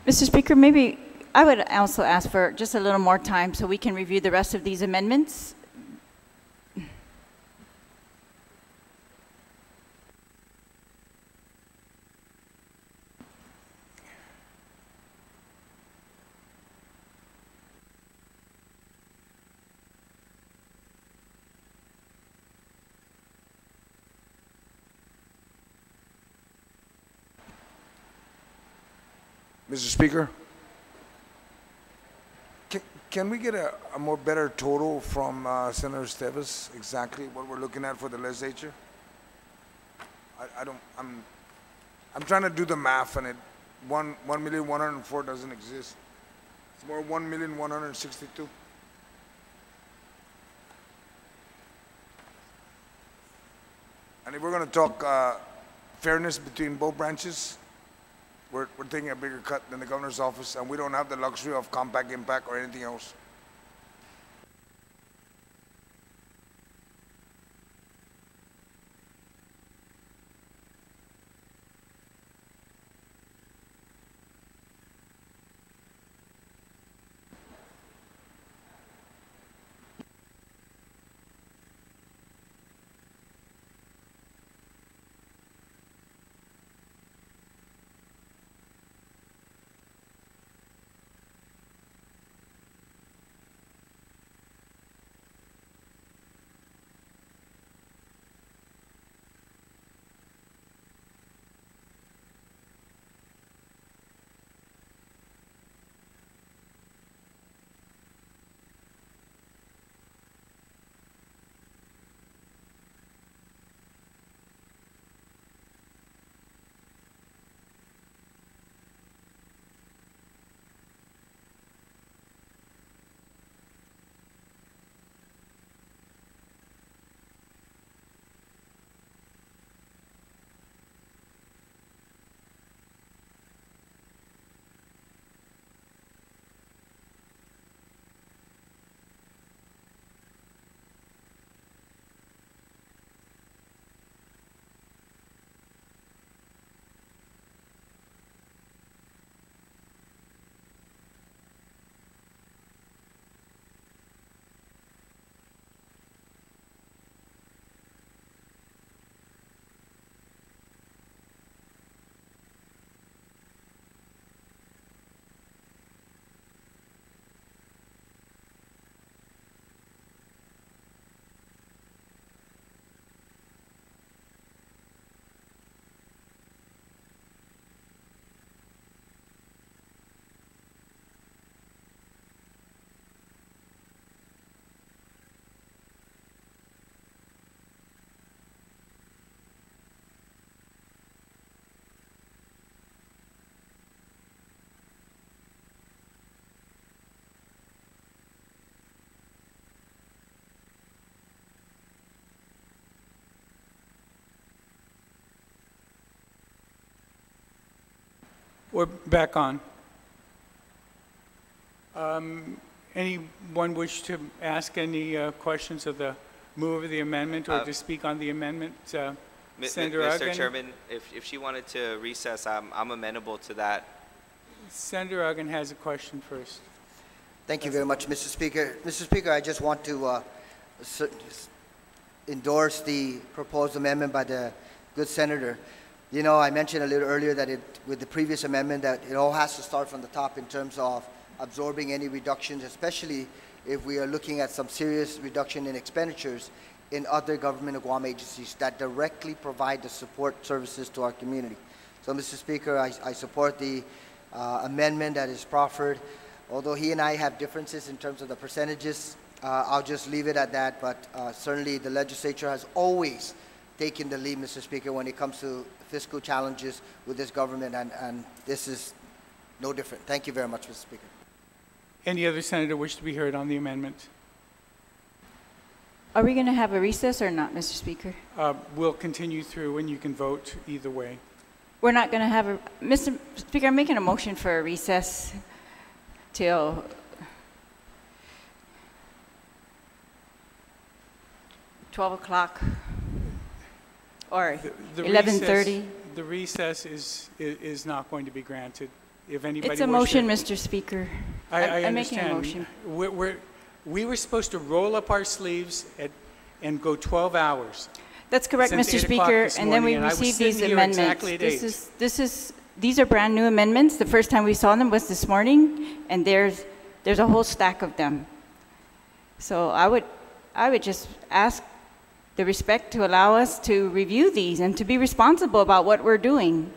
Mr. Speaker, maybe I would also ask for just a little more time so we can review the rest of these amendments. Mr. Speaker, can we get a more better total from Senator Esteves, exactly what we're looking at for the legislature? I'm trying to do the math, and 1,104,000 doesn't exist. It's more 1,162,000. And if we're going to talk fairness between both branches, we're taking a bigger cut than the governor's office, and we don't have the luxury of compact impact or anything else. We're back on. Anyone wish to ask any questions of the move of the amendment or to speak on the amendment? Senator Mr. Uggan? Chairman, if she wanted to recess, I'm amenable to that. Senator Uggan has a question first. Thank you very much, Mr. Speaker. Mr. Speaker, I just want to endorse the proposed amendment by the good senator. You know, I mentioned a little earlier that with the previous amendment that it all has to start from the top in terms of absorbing any reductions, especially if we are looking at some serious reduction in expenditures in other government of Guam agencies that directly provide the support services to our community. So, Mr. Speaker, I support the amendment that is proffered. Although he and I have differences in terms of the percentages, I'll just leave it at that, but certainly the legislature has always taken the lead, Mr. Speaker, when it comes to fiscal challenges with this government, and this is no different. Thank you very much, Mr. Speaker. Any other senator wish to be heard on the amendment? Are we going to have a recess or not, Mr. Speaker? We'll continue through, and you can vote either way. We're not going to have a... Mr. Speaker, I'm making a motion for a recess till 12 o'clock or 11:30. The recess is not going to be granted. If anybody It's a motion, Mr. Speaker. I'm making a motion. We were supposed to roll up our sleeves and go 12 hours. That's correct, Since Mr. 8 o'clock Speaker, this and then we morning, and I was received sitting these here amendments. exactly at 8. These are brand new amendments. The first time we saw them was this morning, and there's a whole stack of them. So I would just ask the respect to allow us to review these and to be responsible about what we're doing.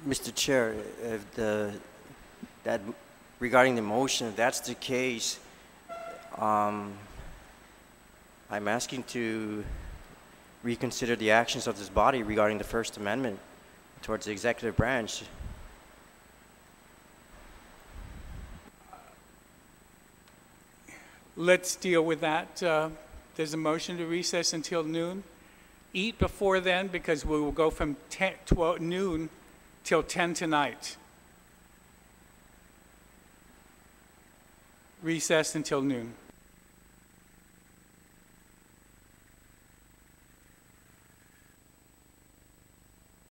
Mr. Chair, if regarding the motion, if that's the case, I'm asking to reconsider the actions of this body regarding the First Amendment towards the executive branch. Let's deal with that. There's a motion to recess until noon. eat before then because we will go from 12 noon till 10 tonight. Recess until noon.